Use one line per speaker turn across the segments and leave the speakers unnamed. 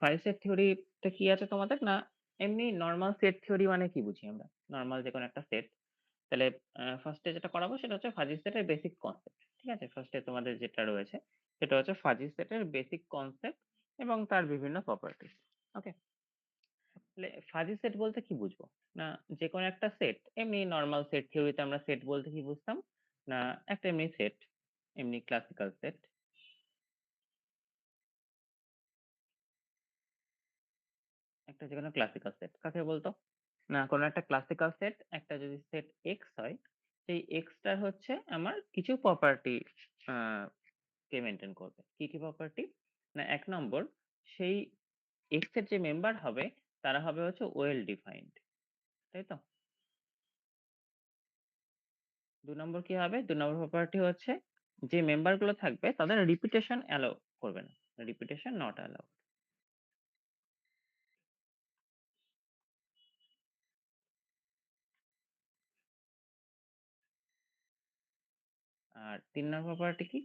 Five set থিওরিতে কি আছে তোমাদের? না এমনি নরমাল সেট থিওরি মানে কি বুঝি আমরা? নরমাল যেকোনো একটা সেট। তাহলে ফার্স্ট এ যেটা করাবো সেটা হচ্ছে ফাজি সেটের বেসিক কনসেপ্ট। ঠিক আছে? ফার্স্ট এ তোমাদের যেটা রয়েছে সেটা হচ্ছে ফাজি সেটের বেসিক কনসেপ্ট এবং তার বিভিন্ন প্রপার্টিজ। ওকে? তাহলে ফাজি সেট বলতে কি বুঝবো? না যেকোনো একটা সেট এমনি নরমাল সেট থিওরিতে আমরা সেট বলতে কি বুঝতাম? না একটা এমনি সেট, এমনি ক্লাসিক্যাল সেট। একটা যেকোনো ক্লাসিক্যাল সেট কাকে বলতো? না কোনো একটা ক্লাসিক্যাল সেট একটা যদি সেট এক্স হয়, সেই এক্স টার হচ্ছে আমার কিছু প্রপার্টি কে মেনটেন করবে। কি, কি প্রপার্টি? না ১ নম্বর সেই এক্স এর যে মেম্বার হবে তারা হবে হচ্ছে ওয়েল ডিফাইন্ড। তাই তো? ২ নম্বর কি হবে? ২ নম্বর প্রপার্টি হচ্ছে যে মেম্বার গুলো থাকবে তাদের রিপিটেশন অ্যালাও করবে না। Repetition not allowed. আর ৩ নম্বর প্রপার্টি কি?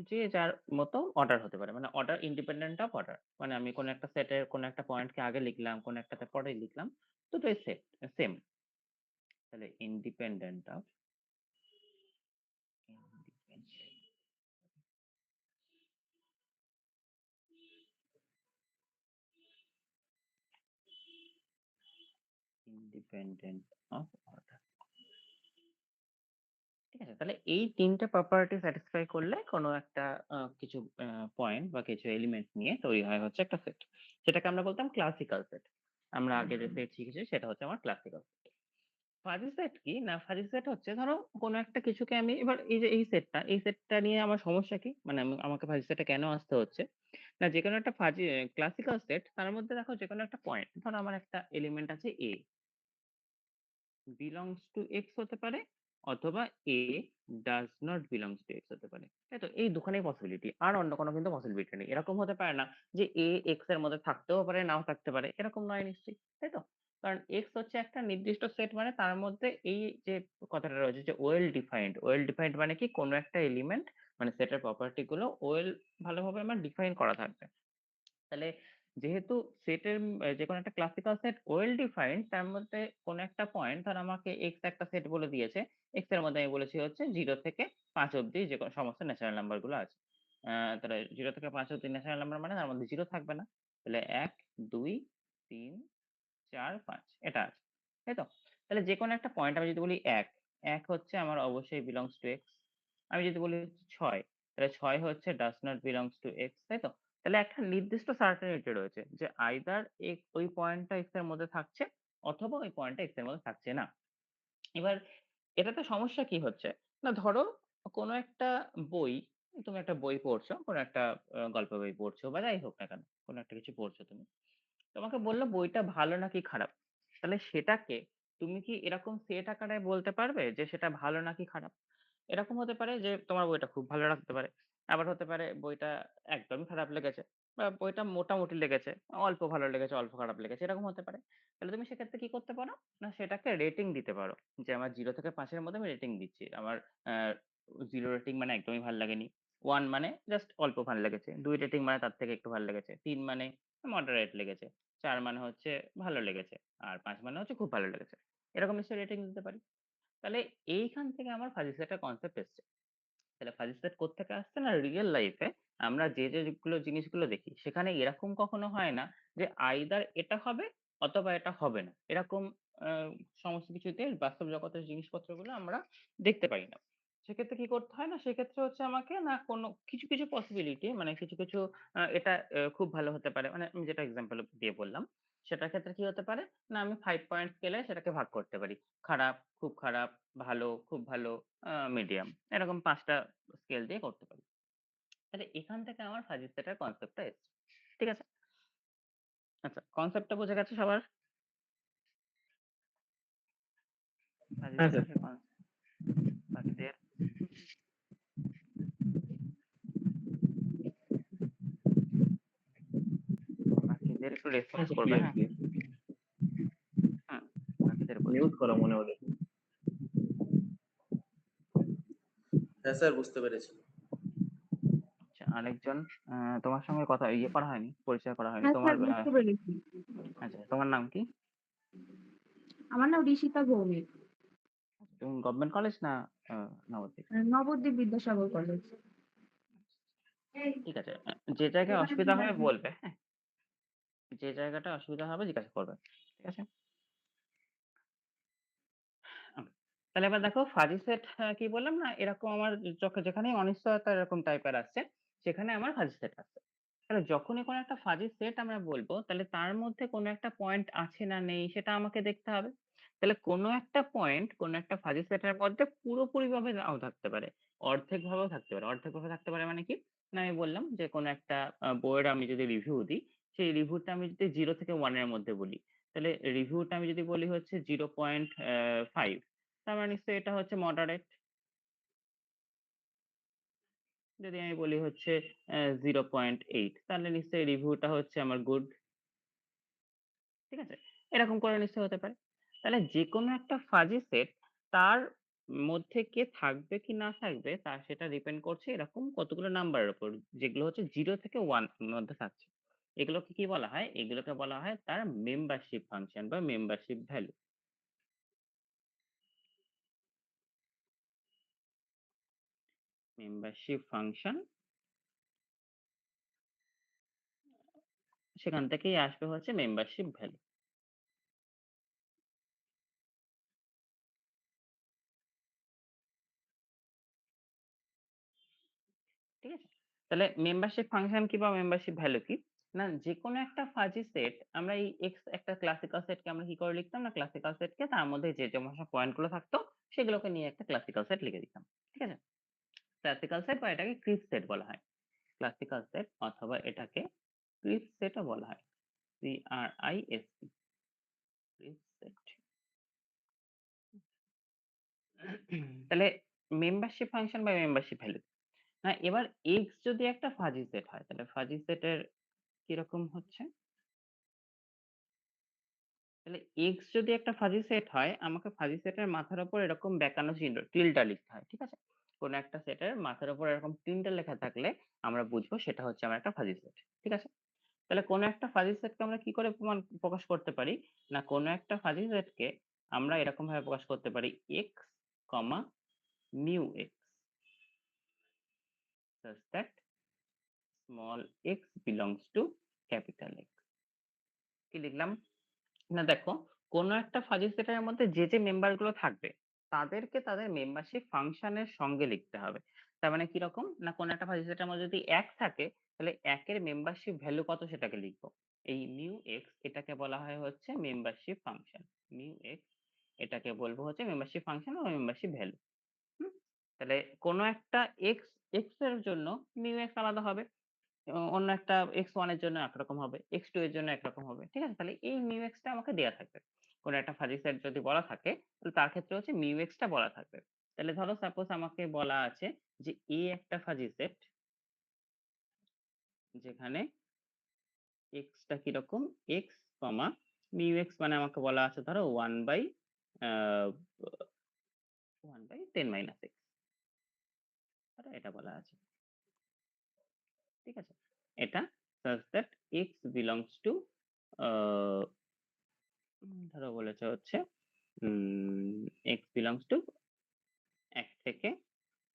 যে যার মতো অর্ডার হতে পারে। মানে অর্ডার ইন্ডিপেন্ডেন্ট অফ অর্ডার। মানে আমি কোন একটা সেটের কোন একটা পয়েন্টকে আগে লিখলাম, কোন একটাতে পরে লিখলাম। দুটোই সেম। তাহলে independent of independent of order. ঠিক আছে? তাহলে এই ৩ টে প্রপার্টি স্যাটিসফাই করলে কোন একটা কিছু পয়েন্ট বা কিছু এলিমেন্ট নিয়ে তৈরি হয় হচ্ছে একটা সেট। সেটাকে আমরা বলতাম ক্লাসিক্যাল সেট। আমরা আগে যে সেট শিখেছি সেটা হচ্ছে আমার ক্লাসিক্যাল সেট। ফাজি সেট কি? না ফাজি সেট হচ্ছে ধরো কোন একটা কিছুকে আমি এবার এই যে এই সেটটা নিয়ে আমার সমস্যা কি? মানে আমাকে ফাজি সেটে কেন আসতে হচ্ছে? না যেকোনো একটা ক্লাসিক্যাল সেট তার মধ্যে দেখো যেকোনো একটা পয়েন্ট ধরো আমার একটা এলিমেন্ট আছে A belongs to X হতে পারে অথবা A does not belongs to X হতে পারে। তাই তো? এই দুখানেই পসিবিলিটি। আর অন্য কোনো কিন্তু পসিবিলিটি নেই। এরকম হতে পারে না যে A X এর মধ্যে থাকতেও পারে, নাও থাকতে পারে। এরকম নয় নিশ্চয়ই। তাই তো? কারণ X হচ্ছে একটা নির্দিষ্ট সেট মানে তার মধ্যে এই যে কথাটা রয়েছে যে ওয়েল ডিফাইন্ড। ওয়েল ডিফাইন্ড মানে কি? কোনো একটা এলিমেন্ট মানে সেটের প্রপার্টি গুলো ভালোভাবে আমার ডিফাইন করা থাকবে। তাহলে যেহেতু সেটের যেকোনো একটা ক্লাসিক্যাল সেট ওয়েল ডিফাইন্ড তার মধ্যে কোনো একটা পয়েন্ট ধর আমাকে এক্স একটা সেট বলে দিয়েছে। এক্স এর মধ্যে আমি বলেছি হচ্ছে 0 থেকে ৫ অব্দি যে সমস্ত ন্যাচারাল নাম্বার গুলো আছে। তাহলে 0 থেকে ৫ অব্দি ন্যাচারাল নাম্বার মানে তার মধ্যে 0 থাকবে না। তাহলে ১, ২, ৩, ৪, ৫ এটা আছে। তাই তো? তাহলে যেকোনো একটা পয়েন্ট আমি যদি বলি ১, ১ হচ্ছে আমার অবশ্যই বিলংস টু এক্স। আমি যদি বলি ৬ তাহলে ৬ হচ্ছে does not belongs to x. তাই তো? তাহলে একটা নির্দিষ্ট সার্টেনিটি রয়েছে যে আইদার ওই পয়েন্টটা এক্স এর মধ্যে থাকছে অথবা ওই পয়েন্টটা এক্স এর মধ্যে থাকছে না। এবার এটাতে সমস্যা কি হচ্ছে? না ধরো কোনো একটা বই, তুমি একটা বই পড়ছো, কোনো একটা গল্পের বই পড়ছো বা যাই হোক না কেন, কোনো একটা কিছু পড়ছো তুমি। তোমাকে বলল বইটা ভালো নাকি খারাপ। তাহলে সেটাকে তুমি কি এরকম সেট আকারে বলতে পারবে যে সেটা ভালো নাকি খারাপ? এরকম হতে পারে যে তোমার বইটা খুব ভালো লাগতে পারে। আবার হতে পারে বইটা একদমই খারাপ লেগেছে বা বইটা মোটামুটি লেগেছে, অল্প ভালো লেগেছে, অল্প খারাপ লেগেছে এরকম হতে পারে। তাহলে তুমি সেক্ষেত্রে কি করতে পারো? না সেটাকে রেটিং দিতে পারো। যে আমার 0 থেকে ৫ এর মধ্যে আমি রেটিং দিচ্ছি। আমার আ 0 রেটিং মানে একদমই ভাল লাগেনি। 1 মানে জাস্ট অল্প ভাল লেগেছে। ২ রেটিং মানে তার থেকে একটু ভালো লেগেছে। ৩ মানে মডারেট লেগেছে। ৪ মানে হচ্ছে ভালো লেগেছে। আর ৫ মানে হচ্ছে খুব ভালো লেগেছে। এরকম নিশ্চয়ই রেটিং দিতে পারি। তাহলে এইখান থেকে আমার ফাজি সেটের কনসেপ্ট এসছে। তাহলে ফাজি সেট কোত্থেকে আসছে? না রিয়াল লাইফ এ আমরা যে জিনিসগুলো দেখি সেখানে এরকম কখনো হয় না যে আইদার এটা হবে অথবা এটা হবে না। এরকম আ সমস্ত কিছুতে বাস্তব জগতের জিনিসপত্রগুলো আমরা দেখতে পাই না। সেক্ষেত্রে কি করতে হয়? না সেক্ষেত্রে হচ্ছে আমাকে না কোনো কিছু পসিবিলিটি মানে কিছু এটা খুব ভালো হতে পারে। মানে আমি যেটা এক্সাম্পল দিয়ে বললাম, সেটার ক্ষেত্রে কি হতে পারে? না আমি ৫ পয়েন্ট স্কেলে সেটাকে ভাগ করতে পারি। খারাপ, খুব খারাপ, ভালো, খুব ভালো, মিডিয়াম। এরকম ৫ টা স্কেল দিয়ে করতে পারি। তাহলে এখান থেকে আমার ফাজি সেটের কনসেপ্টটা এসছে। ঠিক আছে? আচ্ছা কনসেপ্টটা বোঝা গেছে সবার? ফাজি
হ্যাঁ স্যার।
সেটের বাকিদের বাকিদের একটু
হ্যাঁ
রেসপন্স
স্যার,
করবে,
ক্লিয়ার
হ্যাঁ?
ক্লিয়ার।
হুম, বাকিদের বলছি।
মিউট করা মনে হলে। হ্যাঁ স্যার, বুঝতে পেরেছি।
আচ্ছা, আরেকজন তোমার সঙ্গে কথা করা হয়নি, পরিচয় করা হয়নি।
হ্যাঁ
তোমার
স্যার, বুঝতে পেরেছি।
আচ্ছা, তোমার নাম কি?
আমার নাম ঋষিতা ভৌমিক।
তুমি গভর্নমেন্ট কলেজ না নবদ্বীপ?
নবদ্বীপ বিদ্যাসাগর কলেজ।
ঠিক আছে। যে জায়গায় অসুবিধা হবে বলবে, হ্যাঁ? যে জায়গাটা অসুবিধা হবে জিজ্ঞাসা করবে। ঠিক আছে? তাহলে এবার দেখো ফাজি সেট কি বললাম না? এরকম আমার যেখানেই অনিশ্চয়তা এরকম টাইপের আসছে, সেখানে আমার ফাজি সেট আসছে। তাহলে যখনই কোনো একটা ফাজি সেট আমরা বলবো, তাহলে তার মধ্যে কোনো একটা পয়েন্ট আছে না নেই সেটা আমাকে দেখতে হবে। তাহলে কোনো একটা পয়েন্ট কোনো একটা ফাজি সেটের মধ্যে পুরোপুরিভাবে নাও থাকতে পারে, অর্ধেক ভাবেও থাকতে পারে। অর্ধেক ভাবে থাকতে পারে মানে কি? না আমি বললাম যে কোনো একটা বইয়ের আমি যদি রিভিউ দিই, সেই রিভিউটা আমি যদি 0 থেকে 1 এর মধ্যে বলি, তাহলে রিভিউটা আমি যদি বলি হচ্ছে 0.5, তার মানে নিশ্চয়ই এটা হচ্ছে মডারেট। যদি আমি বলি হচ্ছে 0.8, তাহলে নিশ্চয়ই রিভিউটা হচ্ছে আমার গুড। ঠিক আছে? এরকম করে নিশ্চয়ই হতে পারে। তাহলে যেকোনো একটা ফাজি সেট, তার মধ্যে কে থাকবে কি না থাকবে তার সেটা ডিপেন্ড করছে এরকম কতগুলো নাম্বারের উপর, যেগুলো হচ্ছে 0 থেকে 1 এর মধ্যে থাকছে। এগুলোকে কি বলা হয়? এগুলোকে বলা হয় তার মেম্বারশিপ ফাংশন বা মেম্বারশিপ ভ্যালু। মেম্বারশিপ ফাংশন, সেখান থেকেই আসবে হচ্ছে মেম্বারশিপ ভ্যালু। ঠিক আছে? তাহলে মেম্বারশিপ ফাংশন কি বা মেম্বারশিপ ভ্যালু কি? না যেকোনো একটা ফাজি সেট, আমরা এই এক্স একটা ক্লাসিক্যাল সেটকে আমরা কি করে লিখতাম না, ক্লাসিক্যাল সেটকে তার মধ্যে যে সমস্ত পয়েন্ট গুলো থাকতো সেগুলোকে নিয়ে একটা ক্লাসিক্যাল সেট লিখে দিতাম। ঠিক আছে? ক্লাসিক্যাল সেট বা এটাকে ক্রিপ সেট বলা হয়। ক্লাসিক্যাল সেট অথবা এটাকে ক্রিপ সেটও বলা হয়। CRISP, creep set. তাহলে মেম্বারশিপ ফাংশন বা মেম্বারশিপ ভ্যালু। না এবার এক্স যদি একটা ফাজি সেট হয়, তাহলে ফাজি সেটের কিরকম হচ্ছে? তাহলে এক্স যদি একটা ফাজি সেট হয়, আমাকে ফাজি সেটের মাথার উপর এরকম বেঁকানো চিহ্ন টিল্ডা লিখতে হয়। ঠিক আছে? কোন একটা সেটের মাথার উপর এরকম টিল্ডা লেখা থাকলে আমরা বুঝবো সেটা হচ্ছে আমার একটা ফাজি সেট। ঠিক আছে? তাহলে কোন একটা ফাজি সেটকে আমরা কি করে প্রকাশ করতে পারি? না কোন একটা ফাজি সেটকে আমরা এরকম ভাবে প্রকাশ করতে পারি x comma mu x such that small x belongs to capital X। কি লিখলাম? না দেখো, কোন একটা ফাজি সেটের মধ্যে যে মেম্বার গুলো থাকবে তাদেরকে তাদের মেম্বারশিপ ফাংশনের সঙ্গে লিখতে হবে। তার মানে কিরকম? না কোন একটা ফাজি সেটের মধ্যে যদি 1 থাকে, তাহলে 1 এর মেম্বারশিপ ভ্যালু কত সেটাকে লিখবো। এই মিউ এক্স এটাকে বলা হয় হচ্ছে মেম্বারশিপ ফাংশন। মিউ এক্স এটাকে বলবো হচ্ছে মেম্বারশিপ ফাংশন বা মেম্বারশিপ ভ্যালু। হুম? তাহলে কোন একটা এক্স এক্স এর জন্য মিউ এক্স আলাদা হবে, অন্য একটা x1 এর জন্য একরকম হবে, x2 এর জন্য একরকম হবে। ঠিক আছে? তাহলে এই মিউ এক্স টা আমাকে দেয়া থাকবে। কোন একটা ফাজি সেট যদি বলা থাকে, তাহলে তার ক্ষেত্রে হচ্ছে মিউ এক্স টা বলা থাকবে। তাহলে ধরো সাপোজ আমাকে বলা আছে যে A একটা ফাজি সেট, যেখানে x টা কিরকম? x, মিউ এক্স মানে আমাকে বলা আছে ধরো 1/10 - x, এটা বলা আছে। ঠিক আছে? এটা such that x belongs to ধরো বলেছে হচ্ছে x belongs to 1 থেকে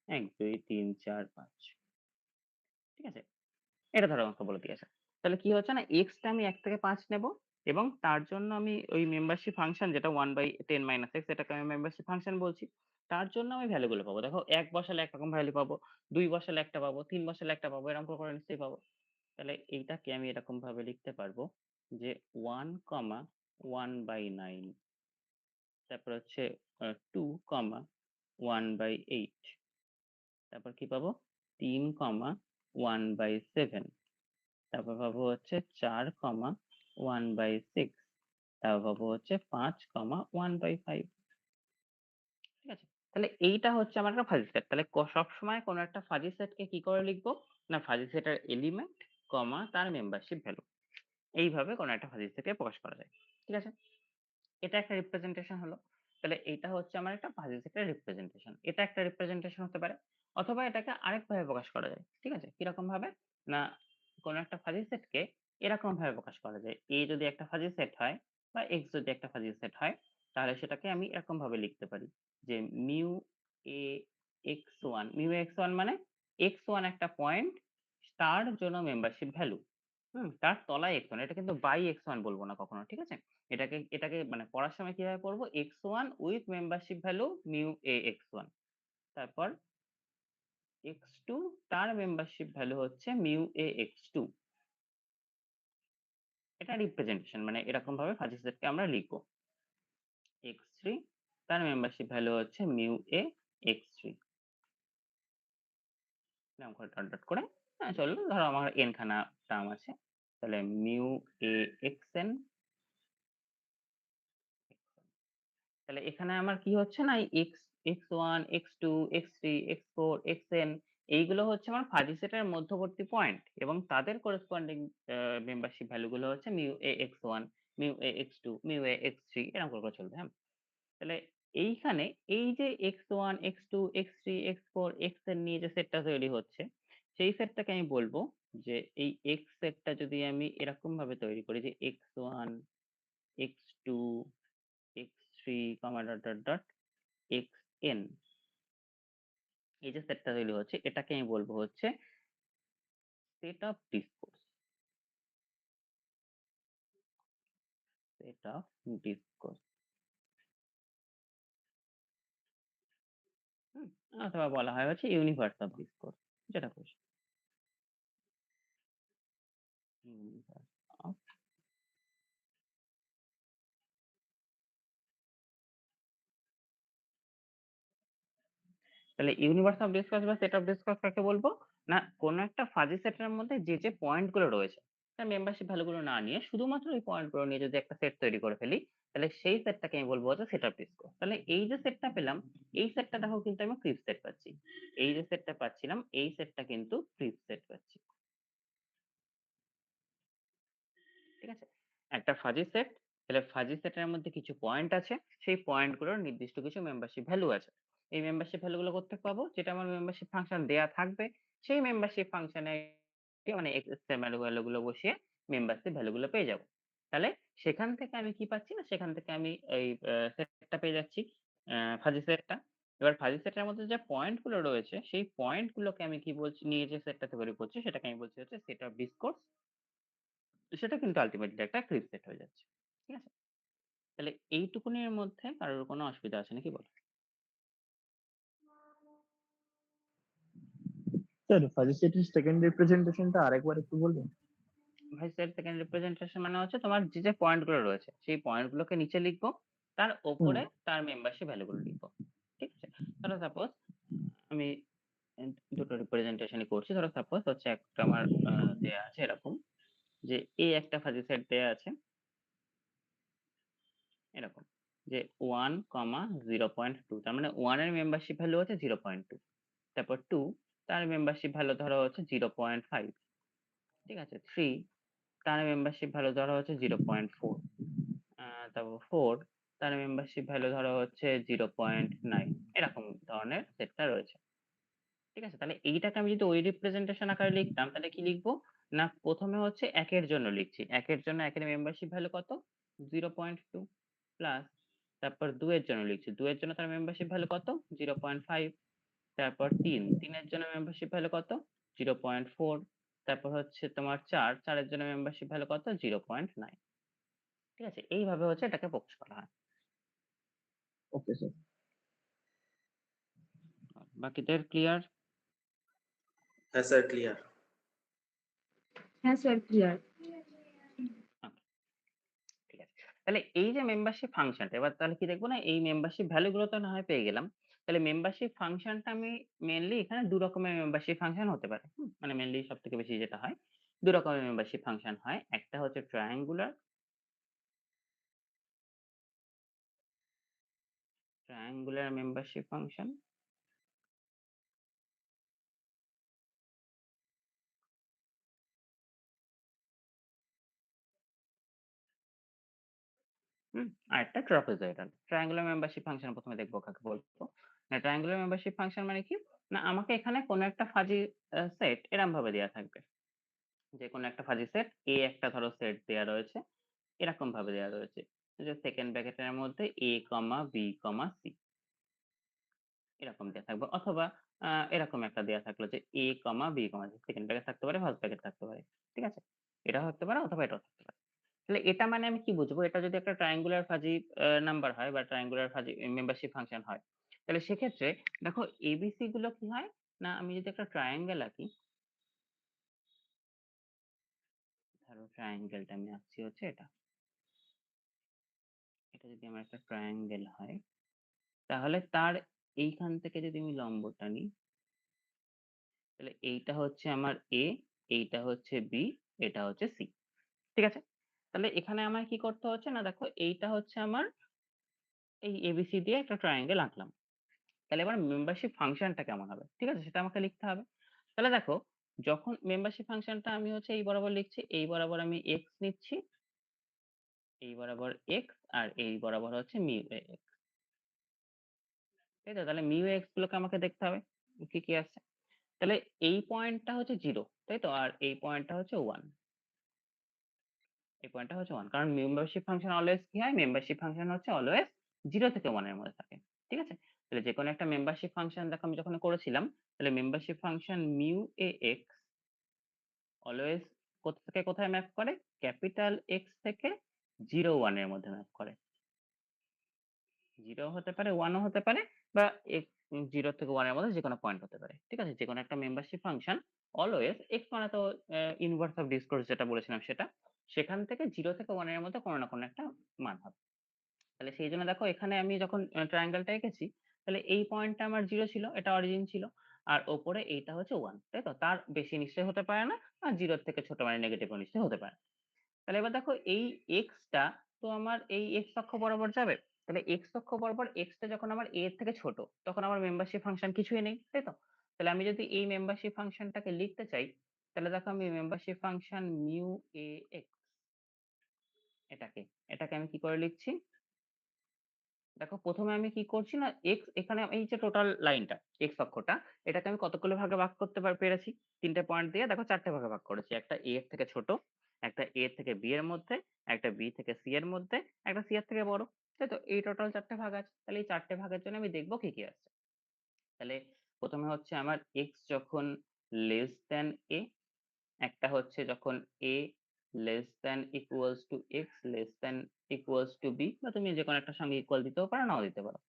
1, 2, 3, 4, 5। ঠিক আছে? এটা ধরো আমাকে বলে দিয়েছে। তাহলে কি হচ্ছে না x টা আমি 1 থেকে 5 নেব এবং তার জন্য আমি ওই মেম্বারশিপ ফাংশন যেটা 1/10 - x, এটাকে আমি মেম্বারশিপ ফাংশন বলছি। তার জন্য আমি ভ্যালু গুলো পাবো। দেখো 1 বসালে একরকম ভ্যালু পাবো, 2 বসালে একটা পাবো, 3 বসালে একটা পাবো, এরকম করে নিশ্চয়ই পাবো। তাহলে এইটাকে আমি এরকম ভাবে লিখতে পারবো যে 1, 1/9, তারপর হচ্ছে 2, 1/8, তারপর কি পাবো? 3, 1/7, তারপর পাবো হচ্ছে 4, 1/6, তারপর পাবো হচ্ছে 5, 1/5। ঠিক আছে? তাহলে এইটা হচ্ছে আমার একটা ফাজি সেট। তাহলে সবসময় কোনো একটা ফাজি সেটকে কি করে লিখবো? না ফাজি সেটের এলিমেন্ট, তার মেম্বারশিপ ভ্যালু। এইভাবে কোনো একটা ফাজি সেটকে প্রকাশ করা যায়। ঠিক আছে? এটা একটা রিপ্রেজেন্টেশন হলো। তাহলে এইটা হচ্ছে আমার একটা ফাজি সেটের রিপ্রেজেন্টেশন। এটা একটা রিপ্রেজেন্টেশন হতে পারে। অথবা এটাকে আরেকভাবে প্রকাশ করা যায়। ঠিক আছে? কিরকম ভাবে? না কোন একটা ফাজি সেটকে এরকম ভাবে প্রকাশ করা যায়। A যদি একটা ফাজি সেট হয় বা X যদি একটা ফাজি সেট হয়, তাহলে সেটাকে আমি এরকম ভাবে লিখতে পারি যে mu A x1 mu x1 মানে x1 একটা পয়েন্ট তার জন্য মেম্বারশিপ ভ্যালু। তার তলায় x1 এটা কিন্তু বাই x1 বলব না কখনো। ঠিক আছে? এটাকে মানে পড়ার সময় কিভাবে পড়ব? x1 with membership value mu A x1 তারপর x2 তার মেম্বারশিপ ভ্যালু হচ্ছে মিউ A x2 এটা রিপ্রেজেন্টেশন মানে এরকম ভাবে ফাজি সেটকে আমরা লিখব। x3 তার মেম্বারশিপ ভ্যালু হচ্ছে মিউ A x3 এরকম করে ডট ডট করে চললো ধরো আমার n খানা টার্ম আছে তাহলে মিউ A xn তাহলে এখানে আমার কি হচ্ছে না এই x1 x2 x3 x4 xn এইগুলো হচ্ছে আমার ফাজি সেটের মধ্যবর্তী পয়েন্ট এবং তাদের করেসপন্ডিং মেম্বারশিপ ভ্যালু গুলো হচ্ছে mu A x1 mu A x2 mu A x3 এরকম করে চলবে হ্যাঁ তাহলে এইখানে এই যে x1 x2 x3 x4 xn নিয়ে যে সেটটা তৈরি হচ্ছে সেই সেটটাকে আমি বলবো যে এই x সেটটা যদি আমি এরকম ভাবে তৈরি করি যে x1 x2 x3 dot dot dot xn এই যে সেটটা তৈরি হচ্ছে এটাকে আমি বলবো হচ্ছে set of discourse set of discourse অথবা বলা হয় হচ্ছে ইউনিভার্স অফ ডিসকোর্স যেটা খুশি ইউনিভার্স অফ তাহলে ইউনিভার্স অফ ডিসকোর্স বা সেট অফ ডিসকোর্স কাকে বলবো না কোন একটা ফাজি সেটের মধ্যে যে পয়েন্ট গুলো রয়েছে তার মেম্বারশিপ ভ্যালু গুলো না নিয়ে শুধুমাত্র এই পয়েন্ট গুলো নিয়ে যদি একটা সেট তৈরি করে ফেলি তাহলে সেই সেটটাকে আমি বলবো হচ্ছে সেট অফ ডিসকোর্স তাহলে এই যে সেটটা পেলাম এই সেটটা দেখো কিন্তু আমি ক্রিপ সেট পাচ্ছি এই যে সেটটা পাচ্ছিলাম এই সেটটা কিন্তু ক্রিপ সেট পাচ্ছি ঠিক আছে একটা ফাজি সেট তাহলে ফাজি সেটের মধ্যে কিছু পয়েন্ট আছে সেই পয়েন্ট গুলোর নির্দিষ্ট কিছু মেম্বারশিপ ভ্যালু আছে এই মেম্বারশিপ ভ্যালু গুলো কোথেকে পাবো যেটা আমার মেম্বারশিপ ফাংশন দেয়া থাকবে সেই মেম্বারশিপ ফাংশনে মানে এক্সএমএল ভ্যালু গুলো বসিয়ে মেম্বারশিপ ভ্যালু গুলো পেয়ে যাবো তাহলে সেখান থেকে আমি কি পাচ্ছি না সেখান থেকে আমি এই সেটটা পেয়ে যাচ্ছি ফাজি সেটটা এবার ফাজি সেটের মধ্যে যে পয়েন্ট গুলো রয়েছে সেই পয়েন্ট গুলোকে আমি কি বলছি নিয়ে যে সেটটা তৈরি করছি সেটাকে আমি বলছি হচ্ছে সেট অফ ডিসকোর্স সেটা কিন্তু আল্টিমেটলি একটা ক্রিপ সেট হয়ে যাচ্ছে। ঠিক আছে? তাহলে এইটুকুনির মধ্যে কারোর কোনো অসুবিধা আছে নাকি বলো?
স্যার ফাজি সেটের সেকেন্ড রিপ্রেজেন্টেশনটা আরেকবার একটু বলবেন?
ভাই সেট সেকেন্ড রিপ্রেজেন্টেশন মানে হচ্ছে তোমার যে পয়েন্ট গুলো রয়েছে সেই পয়েন্ট গুলোকে নিচে লিখবো তার
হুম।
উপরে তার মেম্বারশিপ ভ্যালু গুলো লিখবো। ঠিক আছে? ধরো সাপোজ আমি দুটো রিপ্রেজেন্টেশনই করছি। ধরো সাপোজ হচ্ছে একটা আমার দেয়া আছে এরকম যে এই একটা ফাজি সেট দেয়া আছে এরকম যে 1, 0.2 তার মানে 1 এর মেম্বারশিপ ভ্যালু হচ্ছে 0.2 তারপর 2 তার মেম্বারশিপ ভ্যালু ধরা হচ্ছে 0.5 ঠিক আছে 3 তার মেম্বারশিপ ভ্যালু ধরা হচ্ছে 0.4 তারপর 4 তার মেম্বারশিপ ভ্যালু ধরা হচ্ছে 0.9 এরকম ধরনের সেটটা রয়েছে ঠিক আছে তাহলে এইটাকে আমি যদি ওই রিপ্রেজেন্টেশন আকারে লিখতাম তাহলে কি লিখবো না প্রথমে হচ্ছে একের জন্য লিখছি একের জন্য একের মেম্বারশিপ ভ্যালু কত 0.2 প্লাস তারপর 2 এর জন্য লিখছি 2 এর জন্য তার মেম্বারশিপ ভ্যালু কত 0.5 তারপর 3 এর জন্য মেম্বারশিপ ভ্যালু কত 0.4 তারপর হচ্ছে তোমার 4 এর জন্য মেম্বারশিপ ভ্যালু কত 0.9 ঠিক আছে এইভাবে হচ্ছে এটাকে প্রকাশ করা হয়
ওকে স্যার।
বাকিদের ক্লিয়ার
হ্যাঁ স্যার ক্লিয়ার।
হ্যাঁ স্যার ক্লিয়ার।
ঠিক আছে তাহলে এই যে মেম্বারশিপ ফাংশনটা এবার তাহলে কি দেখবো না এই মেম্বারশিপ ভ্যালু গুলো তো না হয় পেয়ে গেলাম তাহলে মেম্বারশিপ ফাংশনটা আমি মেইনলি এখানে দু রকমের মেম্বারশিপ ফাংশন হতে পারে মানে মেইনলি সব থেকে বেশি যেটা হয় দু রকমের মেম্বারশিপ ফাংশন হয় একটা হচ্ছে ট্রায়াঙ্গুলার মেম্বারশিপ ফাংশন আর একটা ট্রাপিজয়েডাল ট্রায়াঙ্গুলার মেম্বারশিপ ফাংশন প্রথমে দেখবো কাকে বলবো না ট্রায়াঙ্গুলার মেম্বারশিপ ফাংশন মানে কি? না আমাকে এখানে কোনো একটা ফাজি সেট এরম ভাবে দেয়া থাকবে। যে কোনো একটা ফাজি সেট A একটা ধরো সেট দেয়া রয়েছে। এরকম ভাবে দেয়া রয়েছে। যে সেকেন্ড ব্র্যাকেটের মধ্যে A, B, C এরকম দেয়া থাকবে অথবা এরকম একটা দেয়া থাকলো যে A, B, C second bracket থাকতে পারে, ফার্স্ট ব্র্যাকেট থাকতে পারে। ঠিক আছে? এটাও থাকতে পারে অথবা এটাও থাকতে পারে। তাহলে এটা মানে আমি কি বুঝবো? এটা যদি একটা ট্রায়াঙ্গুলার ফাজি নাম্বার হয় বা ট্রায়াঙ্গুলার ফাজি মেম্বারশিপ ফাংশন হয়, তাহলে সেক্ষেত্রে দেখো ABC গুলো কি হয়? না আমি যদি একটা ট্রায়াঙ্গেল আঁকি, ধরো ট্রায়াঙ্গেলটা আমি আঁকছি হচ্ছে এটা। এটা যদি আমার একটা ট্রায়াঙ্গেল হয়, তাহলে তার এইখান থেকে যদি আমি লম্ব টানি, তাহলে এইটা হচ্ছে আমার A, এইটা হচ্ছে B, এটা হচ্ছে C। ঠিক আছে? তাহলে এখানে আমার কি করতে হচ্ছে? না দেখো এইটা হচ্ছে আমার এই ABC দিয়ে একটা ট্রায়াঙ্গেল আঁকলাম। তাহলে এবার মেম্বারশিপ ফাংশনটা কেমন হবে? ঠিক আছে? সেটা আমাকে লিখতে হবে। তাহলে দেখো যখন মেম্বারশিপ ফাংশনটা আমি হচ্ছে এই বরাবর লিখছি, এই বরাবর আমি x নিচ্ছি, এই বরাবর x আর এই বরাবর হচ্ছে মিউ x। তাই তো? তাহলে মিউ x গুলোকে আমাকে দেখতে হবে কি, কি আসছে। তাহলে এই পয়েন্টটা হচ্ছে 0, তাই তো? আর এই পয়েন্টটা হচ্ছে 1। এই পয়েন্টটা হচ্ছে 1 কারণ মেম্বারশিপ ফাংশন অলওয়েজ কি হয়? মেম্বারশিপ ফাংশন হচ্ছে অলওয়েজ 0 থেকে 1 এর মধ্যে থাকে। ঠিক আছে? তাহলে যেকোনো একটা মেম্বারশিপ ফাংশন দেখো আমি যখন করেছিলাম, তাহলে membership function mu ax always কোথা থেকে কোথায় ম্যাপ করে? ক্যাপিটাল X থেকে 0, 1 এর মধ্যে ম্যাপ করে। 0 হতে পারে, 1 ও হতে পারে বা 0 থেকে 1 এর মধ্যে যেকোনো পয়েন্ট হতে পারে। ঠিক আছে? যেকোনো একটা মেম্বারশিপ ফাংশন অলওয়েজ x মানে তো ইনভার্স অফ ডিসকোর্স যেটা বলেছিলাম সেটা। সেখান থেকে 0 থেকে 1 এর মধ্যে কোনো না কোনো একটা মান হবে। তাহলে সেইজন্য দেখো এখানে আমি যখন ট্রায়াঙ্গেলটা এঁকেছি, তাহলে এই পয়েন্টটা আমার 0 ছিল, এটা অরিজিন ছিল। আর ওপরে এইটা হচ্ছে 1, তাই তো? তার বেশি নিশ্চয়ই হতে পারে না, আর 0 এর থেকে ছোট মানে নেগেটিভ ও নিশ্চয়ই হতে পারে না। তাহলে এবার দেখো এই x টা তো আমার এই x অক্ষ বরাবর যাবে। তাহলে x অক্ষ বরাবর x টা যখন আমার a এর থেকে ছোট, তখন আমার মেম্বারশিপ ফাংশন কিছুই নেই, তাই তো? তাহলে আমি যদি এই মেম্বারশিপ ফাংশনটাকে লিখতে চাই, তাহলে দেখো আমি মেম্বারশিপ ফাংশন মিউ ax এটাকে এটাকে আমি কি করে লিখছি? দেখো প্রথমে আমি কি করছি না x এখানে এই যে টোটাল লাইনটা x অক্ষটা এটাকে আমি কতগুলো ভাগে ভাগ করতে পেরেছি? 3টে পয়েন্ট দিয়ে দেখো 4টে ভাগে ভাগ করেছি। একটা a এর থেকে ছোট, একটা a এর থেকে b এর মধ্যে, একটা b থেকে c এর মধ্যে, একটা c এর থেকে বড়। তাই তো? এই টোটাল 4টে ভাগ আছে। তাহলে এই 4টে ভাগের জন্য আমি দেখবো কি, কি আছে। তাহলে প্রথমে হচ্ছে আমার x যখন লেস দ্যান a, একটা হচ্ছে যখন a less than equals two x less than equals two b, বা তুমি যে কোনো একটা সঙ্গে ইকুয়াল দিতেও পারো, নাও দিতে পারো।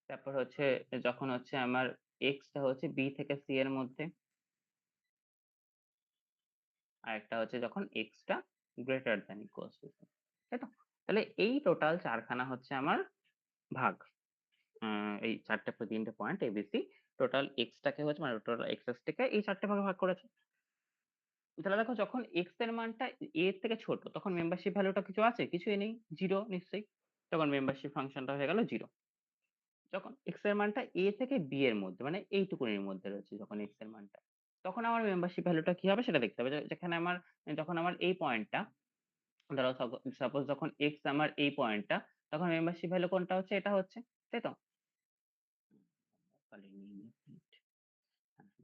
তারপর হচ্ছে যখন হচ্ছে আমার x টা হচ্ছে b থেকে c এর মধ্যে, আর একটা হচ্ছে যখন x টা greater than equals two c, তাই তো? তাহলে এই টোটাল 4খানা হচ্ছে আমার ভাগ। এই 3টে পয়েন্ট ABC টোটাল x টাকে হচ্ছে মানে টোটাল x টাকে এই 4টে ভাগে ভাগ করেছে। তাহলে দেখো যখন x এর মানটা a এর থেকে ছোট, তখন মেম্বারশিপ ভ্যালুটা কিছু আছে? কিছুই নেই, 0 নিশ্চয়ই। তখন মেম্বারশিপ ফাংশনটা হয়ে গেল 0। যখন x এর মানটা a থেকে b এর মধ্যে মানে এইটুকুনির মধ্যে রয়েছে যখন x এর মানটা, তখন আমার মেম্বারশিপ ভ্যালুটা কি হবে সেটা দেখতে হবে। যেখানে আমার যখন আমার এই পয়েন্টটা ধরো সাপোজ যখন x আমার এই পয়েন্টটা, তখন মেম্বারশিপ ভ্যালু কোনটা হচ্ছে? এটা হচ্ছে, তাই তো?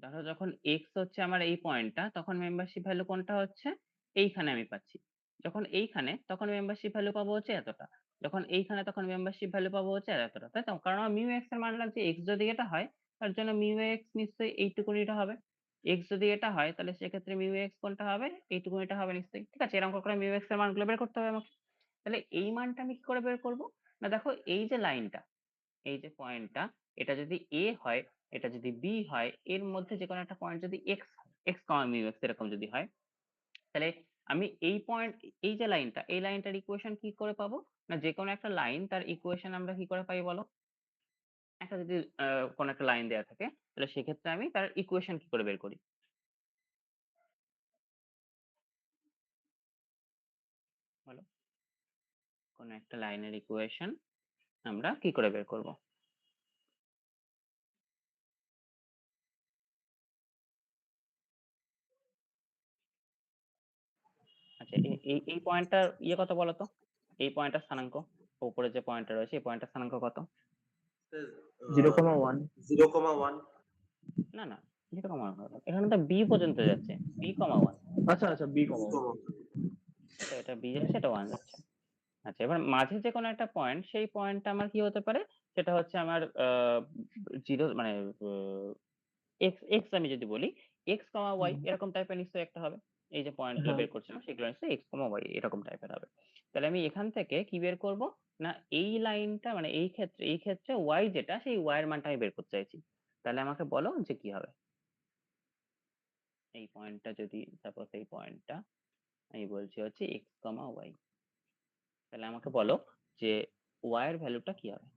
ধরো যখন x হচ্ছে আমার এই পয়েন্টটা, তখন মেম্বারশিপ ভ্যালু কোনটা হচ্ছে? এইখানে আমি পাচ্ছি। যখন এইখানে তখন মেম্বারশিপ ভ্যালু পাবো হচ্ছে এতটা। যখন এইখানে তখন মেম্বারশিপ ভ্যালু পাবো হচ্ছে এতটা, তাই তো? কারণ আমার মিউ এক্স এর মান লাগছে, x যদি এটা হয় তার জন্য মিউ এক্স নিশ্চয়ই এইটুকুনিটা হবে। x যদি এটা হয় তাহলে সেক্ষেত্রে মিউ এক্স কোনটা হবে? এইটুকুনিটা হবে নিশ্চয়ই। ঠিক আছে? এরকম করে মিউ এক্স এর মানগুলো বের করতে হবে আমাকে। তাহলে এই মানটা আমি কি করে বের করব? না দেখো এই যে লাইনটা, এই যে পয়েন্টটা, এটা যদি a হয়, এটা যদি b হয়, এর মধ্যে যেকোনো একটা পয়েন্ট যদি x হয়, x, মিউ x এরকম যদি হয়, তাহলে আমি এই পয়েন্ট, এই যে লাইনটা, এই লাইনটার ইকুয়েশন কি করে পাবো? না যেকোনো একটা লাইন তার ইকুয়েশন আমরা কি করে পাই বলো? একটা যদি কোনো একটা লাইন দেওয়া থাকে, তাহলে সেক্ষেত্রে আমি তার ইকুয়েশন কি করে বের করি? বলো, কোনো একটা লাইনের ইকুয়েশন আমরা কি করে বের করব? আচ্ছা, এই পয়েন্টটার ইয়ে কত বলো তো? এই পয়েন্টটার স্থানাঙ্ক, উপরে যে পয়েন্টটা রয়েছে এই পয়েন্টটার স্থানাঙ্ক কত?
Sir,
0,1
0,1.
না, না 0,1 এখানে তো বি পর্যন্ত যাচ্ছে। b,1
আচ্ছা আচ্ছা b কমা 1
তাই তো এটা বি যাচ্ছে এটা 1 যাচ্ছে। আচ্ছা এবার মাঝে যে কোনো একটা পয়েন্ট সেই পয়েন্টটা আমার কি হতে পারে? সেটা হচ্ছে আমার 0 মানে এক্স আমি যদি বলি এক্স, ওয়াই এরকম টাইপের নিশ্চয়ই একটা হবে। এই যে পয়েন্টগুলো
হ্যাঁ।
বের করছিলাম সেগুলো নিশ্চয়ই এক্স, ওয়াই এরকম টাইপের হবে। তাহলে আমি এখান থেকে কি বের করব? না এই লাইনটা মানে এই ক্ষেত্রে ওয়াই যেটা সেই ওয়াই এর মানটা আমি বের করতে চাইছি। তাহলে আমাকে বলো যে কি হবে? এই পয়েন্টটা যদি সাপোজ এই পয়েন্টটা আমি বলছি হচ্ছে এক্স, ওয়াই। তাহলে আমাকে বলো যে ওয়াই এর ভ্যালুটা কি হবে?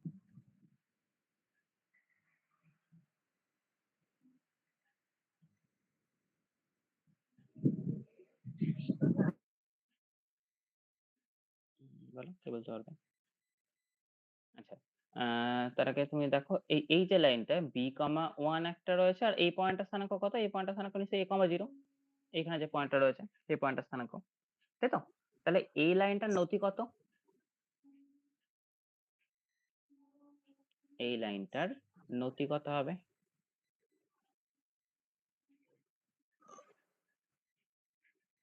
বলো কে বলতে পারবে? আচ্ছা তার আগে তুমি দেখো এই যে লাইনটা বি কমা ওয়ান একটা রয়েছে আর এই পয়েন্টটা স্থানাঙ্ক কত? এই পয়েন্টটা স্থানাঙ্ক নিশ্চয়ই এ কমা জিরো। এখানে যে পয়েন্টটা রয়েছে সেই পয়েন্টটা স্থানাঙ্ক, তাই তো? তাহলে এই লাইনটার নতি কত? এই লাইনটার নতি কত হবে?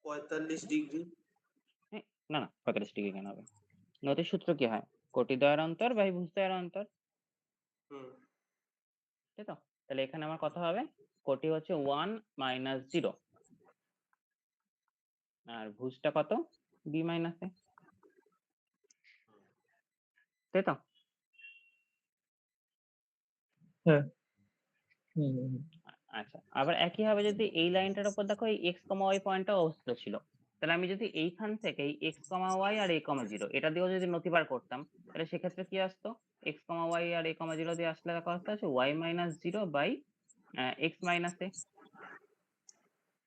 45 ডিগ্রি।
না না 45 ডিগ্রি কেন হবে? নতির সূত্র কি হয়? কোটি দ্বয়ের অন্তর বাই ভুজদ্বয়ের অন্তর,
হুম।
তাই তো? তাহলে এখানে আমার কত হবে? কোটি হচ্ছে 1 মাইনাস 0 আর ভুজটা কত? বি মাইনাস এ, তাই তো?
হ্যাঁ হুম হুম, হুম।
আচ্ছা আবার একই ভাবে যদি এই লাইনটার উপর দেখো এই এক্স কমা ওয়াই পয়েন্টটা অবস্থিত ছিল, তাহলে আমি যদি এইখান থেকে এক্স কমা ওয়াই আর এ কমা জিরো এটা দিয়েও যদি নতি বার করতাম তাহলে সেক্ষেত্রে কি আসতো? এক্স কমা ওয়াই আর এ কমা জিরো দিয়ে আসলে দেখো আসতে আছে Y minus zero by X minus A,